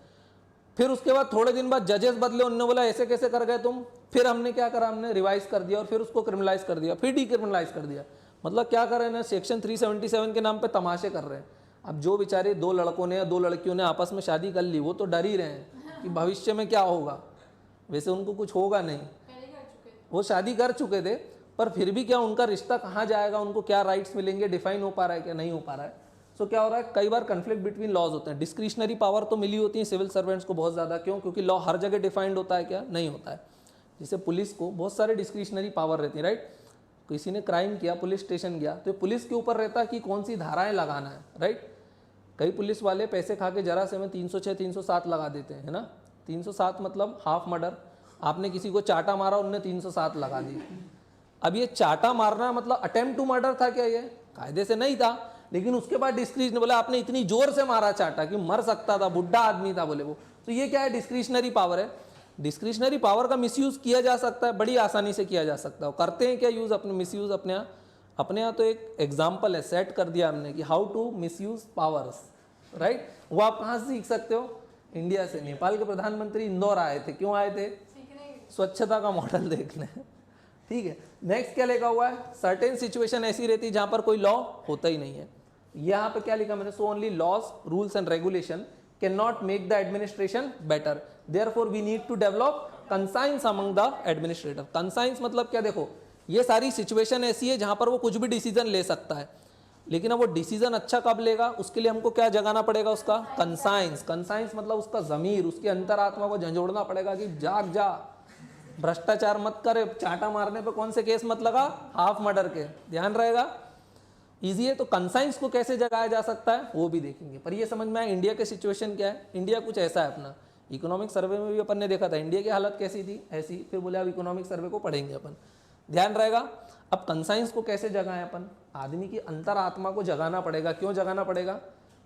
फिर उसके बाद थोड़े दिन बाद जजेस बदले, उन्होंने बोला ऐसे कैसे कर गए तुम, फिर हमने क्या करा, हमने रिवाइज कर दिया और फिर उसको क्रिमिनलाइज कर दिया, फिर डीक्रिमिनलाइज कर दिया। मतलब क्या कर रहे हैं ना, सेक्शन 377 के नाम पे तमाशे कर रहे हैं। अब जो बेचारे 2 लड़कों ने या 2 लड़कियों ने आपस में शादी कर ली, वो तो डर ही रहे हैं कि भविष्य में क्या होगा। वैसे उनको कुछ होगा नहीं, वो शादी कर चुके थे, पर फिर भी क्या उनका रिश्ता कहाँ जाएगा, उनको क्या राइट्स मिलेंगे, डिफाइन हो पा रहा है क्या, नहीं हो पा रहा है। सो क्या हो रहा है, कई बार कन्फ्लिक्ट बिटवीन लॉज होते हैं। डिस्क्रिशनरी पावर तो मिली होती है सिविल सर्वेंट्स को बहुत ज़्यादा, क्यों, क्योंकि लॉ हर जगह डिफाइंड होता है क्या, नहीं होता है। जैसे पुलिस को बहुत सारे डिस्क्रिशनरी पावर रहती है, राइट। किसी ने क्राइम किया, पुलिस स्टेशन गया, तो पुलिस के ऊपर रहता है कि कौन सी धाराएं लगाना है, राइट। कई पुलिस वाले पैसे खा के जरा से में 306 307 लगा देते हैं, है ना। 307 मतलब हाफ मर्डर, आपने किसी को चाटा मारा, उनने 307 लगा दी। अब ये चाटा मारना मतलब अटेम्प्ट टू मर्डर था क्या, ये कायदे से नहीं था, लेकिन उसके बाद डिस्क्रिशनरी बोला आपने इतनी जोर से मारा चाटा कि मर सकता था, बुढ़ा आदमी था बोले वो, तो ये क्या है, डिस्क्रिशनरी पावर है। डिस्क्रिशनरी पावर का मिसयूज किया जा सकता है, बड़ी आसानी से किया जा सकता है। करते हैं क्या यूज, अपने मिसयूज अपने यहाँ तो एक एग्जाम्पल है, सेट कर दिया हमने कि how to misuse powers, right. वो आप कहाँ से सीख सकते हो, इंडिया से। नेपाल के प्रधानमंत्री इंदौर आए थे, क्यों आए थे, स्वच्छता का मॉडल देखने, ठीक है। नेक्स्ट क्या लिखा हुआ है, सर्टेन सिचुएशन ऐसी रहती है जहां पर कोई लॉ होता ही नहीं है। यहाँ पे क्या लिखा मैंने, so only laws rules and regulation can not make the administration better, therefore we need to develop conscience among the administrator. Conscience मतलब क्या, देखो ये सारी सिचुएशन ऐसी है जहां पर वो कुछ भी डिसीजन ले सकता है, लेकिन अब वो डिसीजन अच्छा कब लेगा, उसके लिए हमको क्या जगाना पड़ेगा, उसका कंसाइंस। कंसाइंस मतलब उसका जमीर, उसकी अंतरात्मा को झंझोड़ना पड़ेगा कि जाग जा, भ्रष्टाचार मत करे, चाटा मारने पे कौन से केस मत लगा, हाफ मर्डर के, ध्यान रहेगा। इजी है। तो कंसाइंस को कैसे जगाया जा सकता है वो भी देखेंगे। पर ये समझ में आया इंडिया के सिचुएशन क्या है। इंडिया कुछ ऐसा है अपना, इकोनॉमिक सर्वे में भी अपन ने देखा था इंडिया की हालत कैसी थी, ऐसी, फिर बोले अब इकोनॉमिक सर्वे को पढ़ेंगे अपन, ध्यान रहेगा। अब कंसाइंस को कैसे जगाएं अपन, आदमी की अंतरात्मा को जगाना पड़ेगा। क्यों जगाना पड़ेगा,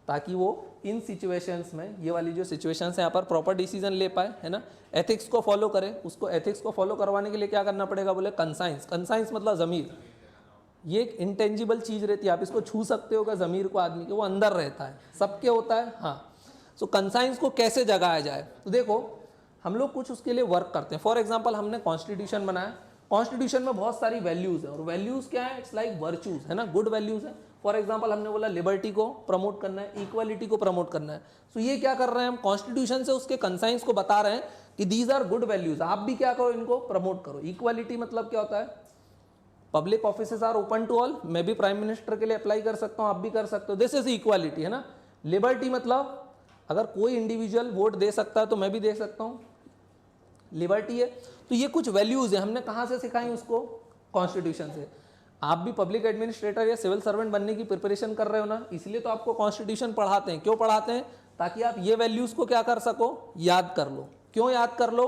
ताकि वो इन सिचुएशंस में, ये वाली जो सिचुएशंस है यहाँ पर प्रॉपर डिसीजन ले पाए, है ना, एथिक्स को फॉलो करे। उसको एथिक्स को फॉलो करवाने के लिए क्या करना पड़ेगा, बोले कंसाइंस। कंसाइंस मतलब जमीर, ये एक इंटेंजिबल चीज रहती है, आप इसको छू सकते हो क्या, जमीर को आदमी के, वो अंदर रहता है, सबके होता है, हाँ। सो कंसाइंस को कैसे जगाया जाए, तो देखो हम लोग कुछ उसके लिए वर्क करते हैं। फॉर एग्जाम्पल हमने कॉन्स्टिट्यूशन बनाया, कॉन्स्टिट्यूशन में बहुत सारी वैल्यूज है, और वैल्यूज क्या है, इट्स लाइक वर्च्यूज, है ना, गुड वैल्यूज है। फॉर एग्जाम्पल हमने बोला लिबर्टी को प्रमोट करना है, इक्वालिटी को प्रमोट करना है। सो ये क्या कर रहे हैं हम, कॉन्स्टिट्यूशन से उसके कंसाइंस को बता रहे हैं कि दीज आर गुड वैल्यूज, आप भी क्या करो, इनको प्रमोट करो। इक्वालिटी मतलब क्या होता है, public offices are open to all, मैं भी प्राइम मिनिस्टर के लिए अप्लाई कर सकता हूँ, आप भी कर सकते हो, दिस इज इक्वालिटी, है ना। लिबर्टी मतलब अगर कोई इंडिविजुअल वोट दे सकता है तो मैं भी दे सकता हूँ, लिबर्टी है। तो ये कुछ वैल्यूज है, हमने कहाँ से सिखाई उसको, कॉन्स्टिट्यूशन से। आप भी पब्लिक एडमिनिस्ट्रेटर या सिविल सर्वेंट बनने की प्रिपरेशन कर रहे हो ना, इसलिए तो आपको कॉन्स्टिट्यूशन पढ़ाते हैं। क्यों पढ़ाते हैं, ताकि आप ये वैल्यूज को क्या कर सको, याद कर लो। क्यों याद कर लो,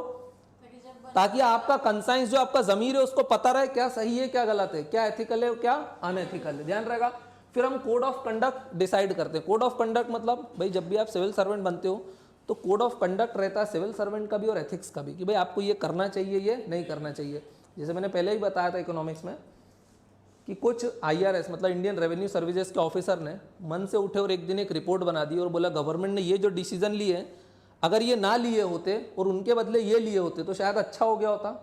ताकि आपका कंसाइंस, जो आपका जमीर है, उसको पता रहे क्या सही है क्या गलत है, क्या एथिकल है क्या अनएथिकल है, ध्यान रहेगा। फिर हम कोड ऑफ कंडक्ट डिसाइड करते हैं। कोड ऑफ कंडक्ट मतलब भाई जब भी आप सिविल सर्वेंट बनते हो तो कोड ऑफ कंडक्ट रहता है सिविल सर्वेंट का भी और एथिक्स का भी, कि भाई आपको ये करना चाहिए, ये नहीं करना चाहिए। जैसे मैंने पहले ही बताया था इकोनॉमिक्स में कि कुछ IRS मतलब इंडियन रेवेन्यू सर्विसेज के ऑफिसर ने मन से उठे और एक दिन एक रिपोर्ट बना दी और बोला गवर्नमेंट ने ये जो डिसीजन लिए हैं, अगर ये ना लिए होते और उनके बदले ये लिए होते तो शायद अच्छा हो गया होता।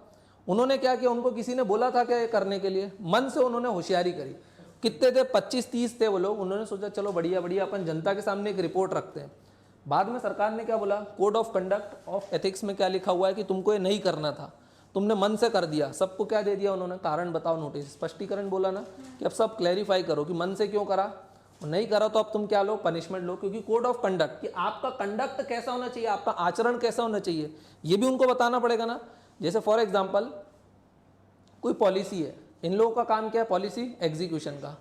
उन्होंने क्या किया, उनको किसी ने बोला था क्या ये करने के लिए, मन से उन्होंने होशियारी करी। कितने थे, 25-30 थे वो लोग। उन्होंने सोचा चलो बढ़िया बढ़िया अपन जनता के सामने एक रिपोर्ट रखते हैं। बाद में सरकार ने क्या बोला, code of conduct of ethics में क्या लिखा हुआ है कि तुमको ये नहीं करना था, तुमने मन से कर दिया। सबको क्या दे दिया उन्होंने, कारण बताओ नोटिस, स्पष्टीकरण बोला ना कि अब सब क्लैरिफाई करो कि मन से क्यों करा, नहीं करा तो अब तुम क्या लो, पनिशमेंट लो। क्योंकि कोड ऑफ कंडक्ट कि आपका कंडक्ट कैसा होना चाहिए, आपका आचरण कैसा होना चाहिए, ये भी उनको बताना पड़ेगा ना। जैसे फॉर एग्जाम्पल कोई पॉलिसी है, इन लोगों का काम क्या है, पॉलिसी एग्जीक्यूशन का।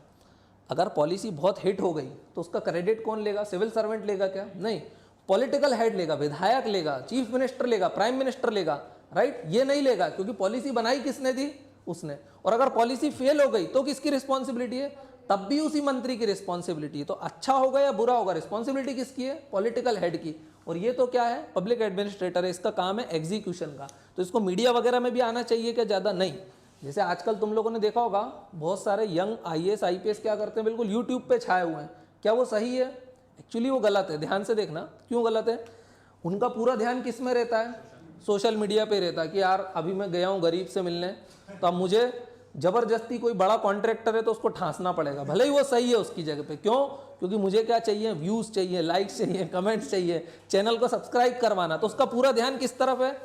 अगर पॉलिसी बहुत हिट हो गई तो उसका क्रेडिट कौन लेगा, सिविल सर्वेंट लेगा क्या, नहीं, पॉलिटिकल हेड लेगा, विधायक लेगा, चीफ मिनिस्टर लेगा, प्राइम मिनिस्टर लेगा, राइट। ये नहीं लेगा क्योंकि पॉलिसी बनाई किसने थी, उसने। और अगर पॉलिसी फेल हो गई तो किसकी रिस्पॉन्सिबिलिटी है, तब भी उसी मंत्री की रिस्पॉन्सिबिलिटी है। तो अच्छा होगा या बुरा होगा, रिस्पॉन्सिबिलिटी किसकी है, पॉलिटिकल हेड की। और ये तो क्या है, पब्लिक एडमिनिस्ट्रेटर है, इसका काम है एग्जीक्यूशन का। तो इसको मीडिया वगैरह में भी आना चाहिए क्या, ज़्यादा नहीं। जैसे आजकल तुम लोगों ने देखा होगा बहुत सारे यंग IAS IPS क्या करते हैं, बिल्कुल यूट्यूब पे छाए हुए हैं। क्या वो सही है, एक्चुअली वो गलत है। ध्यान से देखना क्यों गलत है, उनका पूरा ध्यान किस में रहता है, सोशल मीडिया पे रहता है कि यार अभी मैं गया हूँ गरीब से मिलने, तो अब मुझे जबरदस्ती कोई बड़ा कॉन्ट्रैक्टर है तो उसको ठांसना पड़ेगा, भले ही वो सही है उसकी जगह पे। क्यों, क्योंकि मुझे क्या चाहिए, व्यूज चाहिए, लाइक्स चाहिए, कमेंट्स चाहिए, चैनल को सब्सक्राइब करवाना। तो उसका पूरा ध्यान किस तरफ है,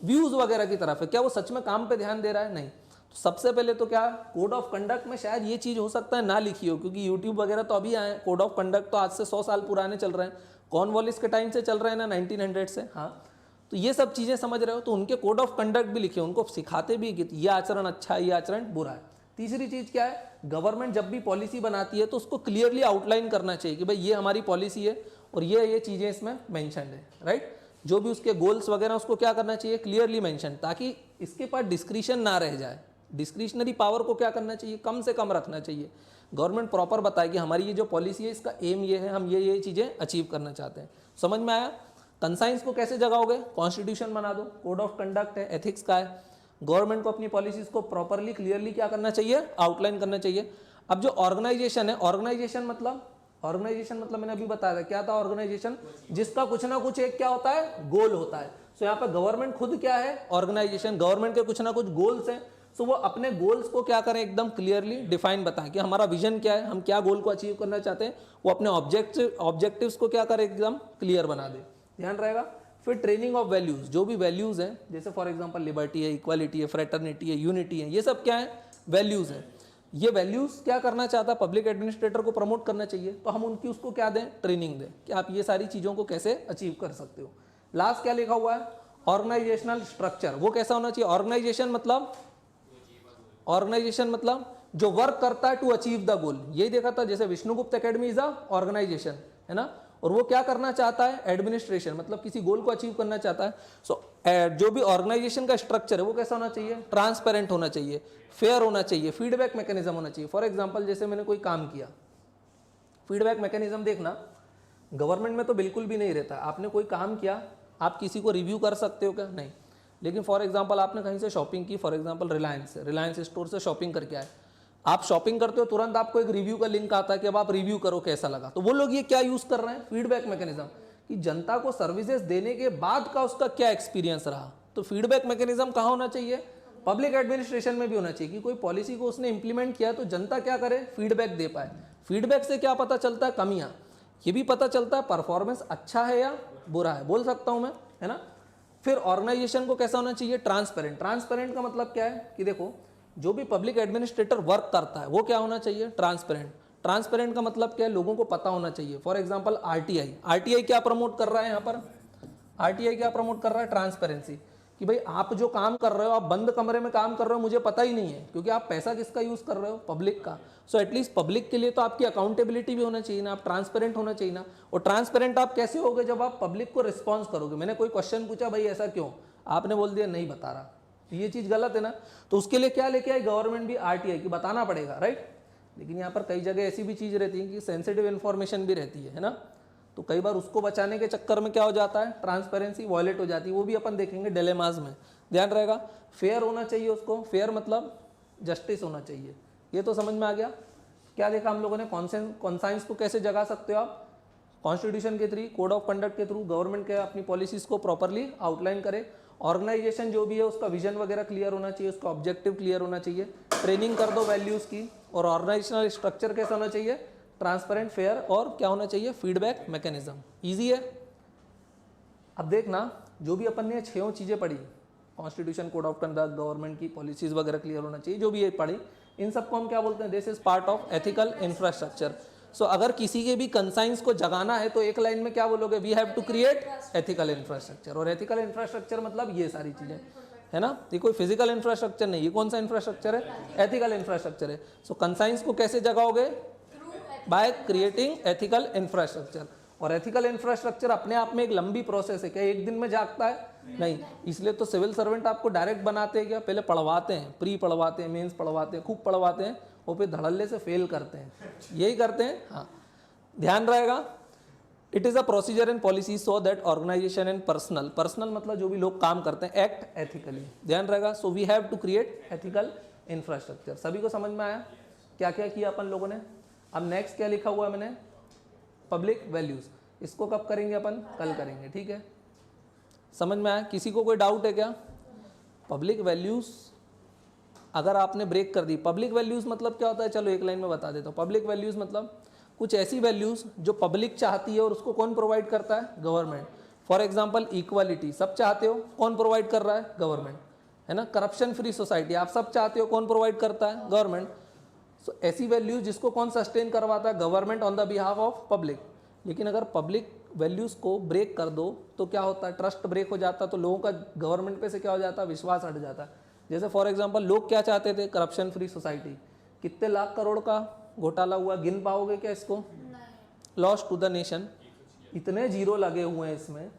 व्यूज वगैरह की तरफ है। क्या वो सच में काम पे ध्यान दे रहा है, नहीं। सबसे पहले तो क्या, कोड ऑफ कंडक्ट में शायद ये चीज़ हो सकता है ना लिखी हो, क्योंकि यूट्यूब वगैरह तो अभी आए, कोड ऑफ कंडक्ट तो आज से 100 साल पुराने चल रहे हैं, कॉर्नवालिस के टाइम से चल रहे हैं ना, 1900 से। हाँ, तो ये सब चीज़ें समझ रहे हो, तो उनके कोड ऑफ कंडक्ट भी लिखे, उनको सिखाते भी कि ये आचरण अच्छा है, ये आचरण बुरा है। तीसरी चीज़ क्या है, गवर्नमेंट जब भी पॉलिसी बनाती है तो उसको क्लियरली आउटलाइन करना चाहिए कि भाई ये हमारी पॉलिसी है और ये चीज़ें इसमें मैंशनड है, राइट। जो भी उसके गोल्स वगैरह उसको क्या करना चाहिए, क्लियरली मैंशन, ताकि इसके पास डिस्क्रिशन ना रह जाए। डिस्क्रिशनरी पावर को क्या करना चाहिए, कम से कम रखना चाहिए। गवर्नमेंट प्रॉपर बताए कि हमारी ये जो पॉलिसी है इसका एम ये है, हम ये चीज़ें अचीव करना चाहते हैं। समझ में आया। कंसाइंस को कैसे जगाओगे, कॉन्स्टिट्यूशन बना दो, कोड ऑफ कंडक्ट है, एथिक्स का है। गवर्नमेंट को अपनी पॉलिसीज को प्रॉपरली क्लियरली क्या करना चाहिए, आउटलाइन करना चाहिए। अब जो ऑर्गेनाइजेशन है, ऑर्गेनाइजेशन मतलब मैंने अभी बताया था क्या था ऑर्गेनाइजेशन, जिसका कुछ ना कुछ एक क्या होता है, गोल होता है। सो यहाँ पर गवर्नमेंट खुद क्या है, ऑर्गेनाइजेशन, गवर्नमेंट के कुछ ना कुछ गोल्स हैं। सो वो अपने गोल्स को क्या करें, एकदम क्लियरली डिफाइन बताएं कि हमारा विजन क्या है, हम क्या गोल को अचीव करना चाहते हैं। वो अपने ऑब्जेक्टिव्स को क्या करें, एकदम क्लियर बना दे, ध्यान रहेगा। फिर ट्रेनिंग ऑफ वैल्यूज, जो भी वैल्यूज हैं, जैसे फॉर एग्जांपल लिबर्टी है, इक्वालिटी है, फ्रेटर्निटी है, यूनिटी है, ये सब क्या है, वैल्यूज हैं। ये वैल्यूज क्या करना चाहता है, पब्लिक एडमिनिस्ट्रेटर को प्रमोट करना चाहिए, तो हम उनकी उसको क्या दें, ट्रेनिंग दें कि आप ये सारी चीज़ों को कैसे अचीव कर सकते हो। लास्ट क्या लिखा हुआ है, ऑर्गेनाइजेशनल स्ट्रक्चर, वो कैसा होना चाहिए। ऑर्गेनाइजेशन मतलब जो वर्क करता है टू अचीव द गोल, यही देखा था। जैसे Vishnugupta academy is a organisation, है ना, और वो क्या करना चाहता है, एडमिनिस्ट्रेशन, मतलब किसी गोल को अचीव करना चाहता है। सो जो भी ऑर्गेनाइजेशन का स्ट्रक्चर है वो कैसा होना चाहिए, ट्रांसपेरेंट होना चाहिए, फेयर होना चाहिए, फीडबैक मैकेनिज्म होना चाहिए। फॉर एग्जांपल जैसे मैंने कोई काम किया, फीडबैक मैकेनिज्म देखना, गवर्नमेंट में तो बिल्कुल भी नहीं रहता। आपने कोई काम किया, आप किसी को रिव्यू कर सकते हो क्या, नहीं। लेकिन फॉर एग्जांपल आपने कहीं से शॉपिंग की, फॉर एग्जांपल रिलायंस स्टोर से शॉपिंग करके आए, आप शॉपिंग करते हो, तुरंत आपको एक रिव्यू का लिंक आता है कि अब आप रिव्यू करो कैसा लगा। तो वो लोग ये क्या यूज कर रहे हैं, फीडबैक मैकेनिज्म, कि जनता को सर्विसेज देने के बाद का उसका क्या एक्सपीरियंस रहा। तो फीडबैक मैकेनिज्म कहाँ होना चाहिए, पब्लिक एडमिनिस्ट्रेशन में भी होना चाहिए, कि कोई पॉलिसी को उसने इंप्लीमेंट किया तो जनता क्या करे, फीडबैक दे पाए। फीडबैक से क्या पता चलता है, कमियां, ये भी पता चलता है परफॉर्मेंस अच्छा है या बुरा है, बोल सकता हूं मैं, है ना। फिर ऑर्गेनाइजेशन को कैसा होना चाहिए, ट्रांसपेरेंट। ट्रांसपेरेंट का मतलब क्या है कि देखो, जो भी पब्लिक एडमिनिस्ट्रेटर वर्क करता है वो क्या होना चाहिए, ट्रांसपेरेंट। ट्रांसपेरेंट का मतलब क्या है, लोगों को पता होना चाहिए। फॉर एग्जांपल आरटीआई क्या प्रमोट कर रहा है यहाँ पर, आरटीआई क्या प्रमोट कर रहा है, ट्रांसपेरेंसी, कि भाई आप जो काम कर रहे हो, आप बंद कमरे में काम कर रहे हो, मुझे पता ही नहीं है, क्योंकि आप पैसा किसका यूज कर रहे हो, पब्लिक का। सो एटलीस्ट पब्लिक के लिए तो आपकी अकाउंटेबिलिटी भी होना चाहिए ना, आप ट्रांसपेरेंट होना चाहिए ना। और ट्रांसपेरेंट आप कैसे होगे, जब आप पब्लिक को रिस्पॉन्स करोगे। मैंने कोई क्वेश्चन पूछा, भाई ऐसा क्यों, आपने बोल दिया नहीं बता रहा, ये चीज गलत है ना। तो उसके लिए क्या लेके आई गवर्नमेंट भी, आरटीआई, की बताना पड़ेगा, राइट। लेकिन यहाँ पर कई जगह ऐसी भी चीज रहती है कि सेंसिटिव इन्फॉर्मेशन भी रहती है ना, तो कई बार उसको बचाने के चक्कर में क्या हो जाता है, ट्रांसपेरेंसी वॉयलेट हो जाती है। वो भी अपन देखेंगे डिलेमास में, ध्यान रहेगा। फेयर होना चाहिए उसको, फेयर मतलब जस्टिस होना चाहिए। ये तो समझ में आ गया। क्या देखा हम लोगों ने, कॉन्साइंस को कैसे जगा सकते हो आप, कॉन्स्टिट्यूशन के थ्रू, कोड ऑफ कंडक्ट के थ्रू, गवर्नमेंट के अपनी पॉलिसीज को प्रॉपरली आउटलाइन करे। ऑर्गेनाइजेशन जो भी है उसका विजन वगैरह क्लियर होना चाहिए, उसका ऑब्जेक्टिव क्लियर होना चाहिए। ट्रेनिंग कर दो वैल्यूज की। और ऑर्गेनाइजेशनल स्ट्रक्चर कैसा होना चाहिए, ट्रांसपेरेंट, फेयर, और क्या होना चाहिए, फीडबैक मैकेनिज्म। इजी है। अब देखना, जो भी अपन ने 6 चीजें पढ़ी, constitution, code of conduct, government की पॉलिसीज वगैरह क्लियर होना चाहिए, जो भी ये पढ़ी, इन सबको हम क्या बोलते हैं, this is part of ethical infrastructure. So अगर किसी के भी कंसाइंस को जगाना है तो एक लाइन में क्या बोलोगे, we have to create ethical infrastructure. और एथिकल इंफ्रास्ट्रक्चर मतलब ये सारी चीजें, है ना। ये कोई फिजिकल इंफ्रास्ट्रक्चर नहीं, ये कौन सा इंफ्रास्ट्रक्चर है, एथिकल इंफ्रास्ट्रक्चर है। सो कंसाइंस को कैसे जगाओगे, बाय क्रिएटिंग एथिकल इंफ्रास्ट्रक्चर। और एथिकल इंफ्रास्ट्रक्चर अपने आप में एक लंबी प्रोसेस है, क्या एक दिन में जागता है, नहीं। इसलिए तो सिविल सर्वेंट आपको डायरेक्ट बनाते हैं क्या, पहले पढ़वाते हैं, प्री पढ़वाते हैं, मेंस पढ़वाते हैं, खूब पढ़वाते हैं, और फिर धड़ल्ले से फेल करते हैं, यही करते हैं। हाँ, ध्यान रहेगा। It is a procedure and policy so that organisation and personal मतलब जो भी लोग काम करते हैं, एक्ट एथिकली, ध्यान रहेगा। So we have to create ethical infrastructure. सभी को समझ में आया क्या क्या किया अपन लोगों ने। अब नेक्स्ट क्या लिखा हुआ है मैंने, पब्लिक वैल्यूज। इसको कब करेंगे अपन, कल करेंगे, ठीक है। समझ में आया, किसी को कोई डाउट है क्या। पब्लिक वैल्यूज अगर आपने ब्रेक कर दी, पब्लिक वैल्यूज मतलब क्या होता है, चलो एक लाइन में बता देता हूँ। पब्लिक वैल्यूज मतलब कुछ ऐसी वैल्यूज जो पब्लिक चाहती है और उसको कौन प्रोवाइड करता है, गवर्नमेंट। फॉर एग्जाम्पल इक्वालिटी, सब चाहते हो, कौन प्रोवाइड कर रहा है, गवर्नमेंट। है ना। करप्शन फ्री सोसाइटी आप सब चाहते हो, कौन प्रोवाइड करता है? गवर्नमेंट। सो ऐसी वैल्यूज जिसको कौन सस्टेन करवाता है? Government on the behalf of public. लेकिन अगर पब्लिक वैल्यूज़ को ब्रेक कर दो तो क्या होता है? ट्रस्ट ब्रेक हो जाता है, तो लोगों का गवर्नमेंट पे से क्या हो जाता है? विश्वास हट जाता है। जैसे फॉर एग्जांपल लोग क्या चाहते थे? Corruption free society. कितने लाख करोड़ का घोटाला हुआ, गिन पाओगे क्या इसको? Loss to the nation. इतने जीरो लगे हुए हैं इसमें,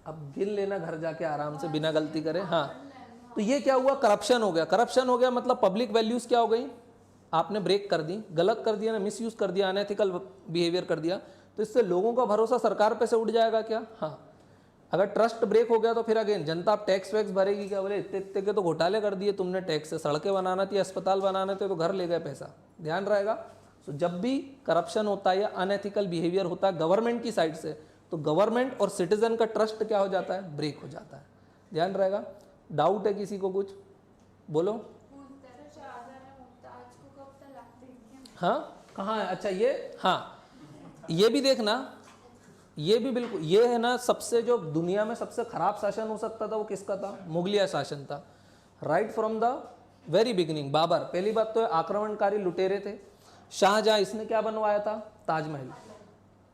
अब गिन लेना घर जाके आराम से बिना गलती करे। हाँ, तो ये क्या हुआ? करप्शन हो गया। करप्शन हो गया मतलब पब्लिक वैल्यूज क्या हो गई? आपने ब्रेक कर दी, गलत कर दिया ना, मिसयूज कर दिया, अनएथिकल बिहेवियर कर दिया, तो इससे लोगों का भरोसा सरकार पे से उठ जाएगा क्या? हाँ। अगर ट्रस्ट ब्रेक हो गया तो फिर अगेन जनता आप टैक्स वैक्स भरेगी क्या? बोले इतने इतने के तो घोटाले कर दिए तुमने टैक्स से, सड़कें बनाना थी, अस्पताल बनाने थे, तो घर ले गए पैसा। ध्यान रहेगा। तो जब भी करप्शन होता है या अनएथिकल बिहेवियर होता है गवर्नमेंट की साइड से, तो गवर्नमेंट और सिटीजन का ट्रस्ट क्या हो जाता है? ब्रेक हो जाता है। ध्यान रहेगा। डाउट है किसी को? कुछ बोलो। हाँ, कहाँ है? अच्छा ये, हाँ ये भी देखना, ये भी बिल्कुल, ये है ना, सबसे जो दुनिया में सबसे खराब शासन हो सकता था वो किसका था? मुगलिया शासन था। Right from the very beginning. Babur, पहली बात तो आक्रमणकारी लुटेरे थे। शाहजहां, इसने क्या बनवाया था? Taj Mahal.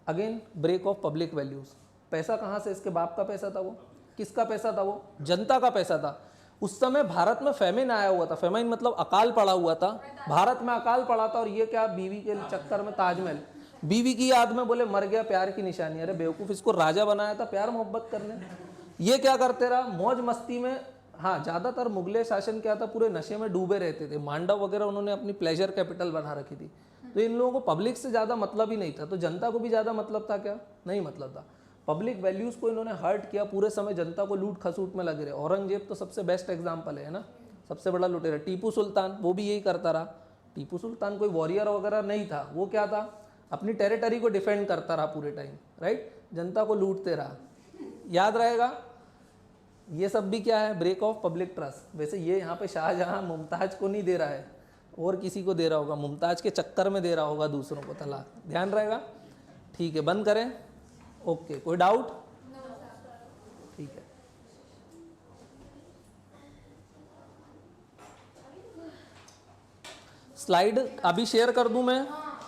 Again break of public values. पैसा कहाँ से? इसके बाप का पैसा था वो। किसका पैसा था वो? जनता का पैसा था। उस समय भारत में फेमिन आया हुआ था। फेमिन मतलब अकाल पड़ा हुआ था, भारत में अकाल पड़ा था। और ये क्या? बीवी के चक्कर में ताजमहल, बीवी की याद में बोले मर गया, प्यार की निशानी। अरे बेवकूफ, इसको राजा बनाया था प्यार मोहब्बत करने। ये क्या करते रहा? मौज मस्ती में। हाँ, ज्यादातर मुगलिया शासन क्या था? पूरे नशे में डूबे रहते थे। मांडव वगैरह उन्होंने अपनी प्लेजर कैपिटल बना रखी थी। तो इन लोगों को पब्लिक से ज्यादा मतलब ही नहीं था। तो जनता को भी ज्यादा मतलब था क्या? नहीं मतलब था। पब्लिक वैल्यूज को इन्होंने हर्ट किया, पूरे समय जनता को लूट खसूट में लगे रहे। औरंगजेब तो सबसे बेस्ट एग्जाम्पल है ना, सबसे बड़ा लुटेरा। टीपू सुल्तान, वो भी यही करता रहा। टीपू सुल्तान कोई वॉरियर वगैरह नहीं था, वो क्या था? अपनी टेरिटरी को डिफेंड करता रहा पूरे टाइम, राइट। जनता को लूटते रहा। याद रहेगा। ये सब भी क्या है? Break of public trust. वैसे ये यहाँ पे शाहजहां मुमताज को नहीं दे रहा है, और किसी को दे रहा होगा, मुमताज के चक्कर में दे रहा होगा दूसरों को तलाक। ध्यान रहेगा। ठीक है, बंद करें। ओके, कोई डाउट? ठीक है। स्लाइड अभी शेयर कर दूं मैं?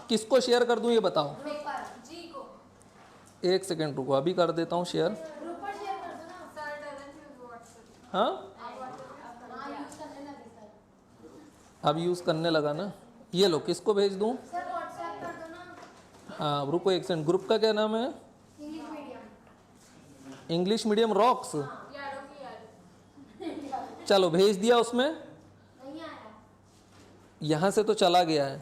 किसको शेयर कर दूं ये बताओ। एक सेकेंड रुको, अभी कर देता हूं शेयर। हाँ, अब यूज करने लगा ना। ये लो, किसको भेज दूं? हाँ रुको एक सेकंड। ग्रुप का क्या नाम है? English medium rocks. चलो भेज दिया। उसमें यहाँ से तो चला गया है,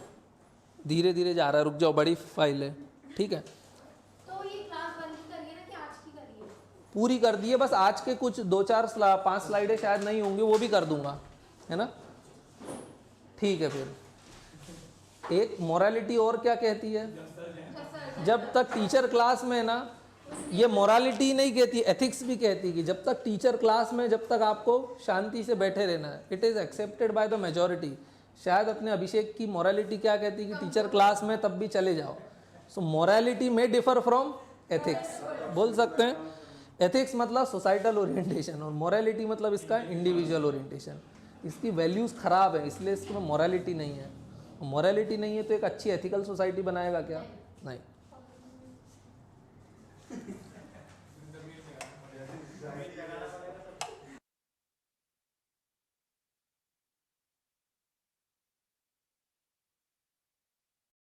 धीरे धीरे जा रहा है। रुक जाओ, बड़ी फाइल है। ठीक है, तो ये क्लास बंद ही करिए ना कि आज की करिए? पूरी कर दी है, बस आज के कुछ 5 स्लाइडें शायद नहीं होंगी, वो भी कर दूंगा, है ना। ठीक है, फिर एक मोरालिटी और क्या कहती है? जब तक टीचर क्लास में है ना, ये मोरालिटी नहीं कहती, एथिक्स भी कहती है कि जब तक टीचर क्लास में, जब तक आपको शांति से बैठे रहना है। It is accepted by the majority. शायद अपने अभिषेक की मोरालिटी क्या कहती है कि टीचर क्लास में तब भी चले जाओ। सो मोरालिटी में डिफर फ्रॉम एथिक्स, बोल सकते हैं। एथिक्स मतलब सोसाइटल ओरिएंटेशन, और मोरालिटी मतलब इसका इंडिविजुअल ओरिएंटेशन। इसकी वैल्यूज़ खराब है, इसलिए इसमें मोरालिटी नहीं है। मोरालिटी नहीं है तो एक अच्छी एथिकल सोसाइटी बनाएगा क्या? नहीं।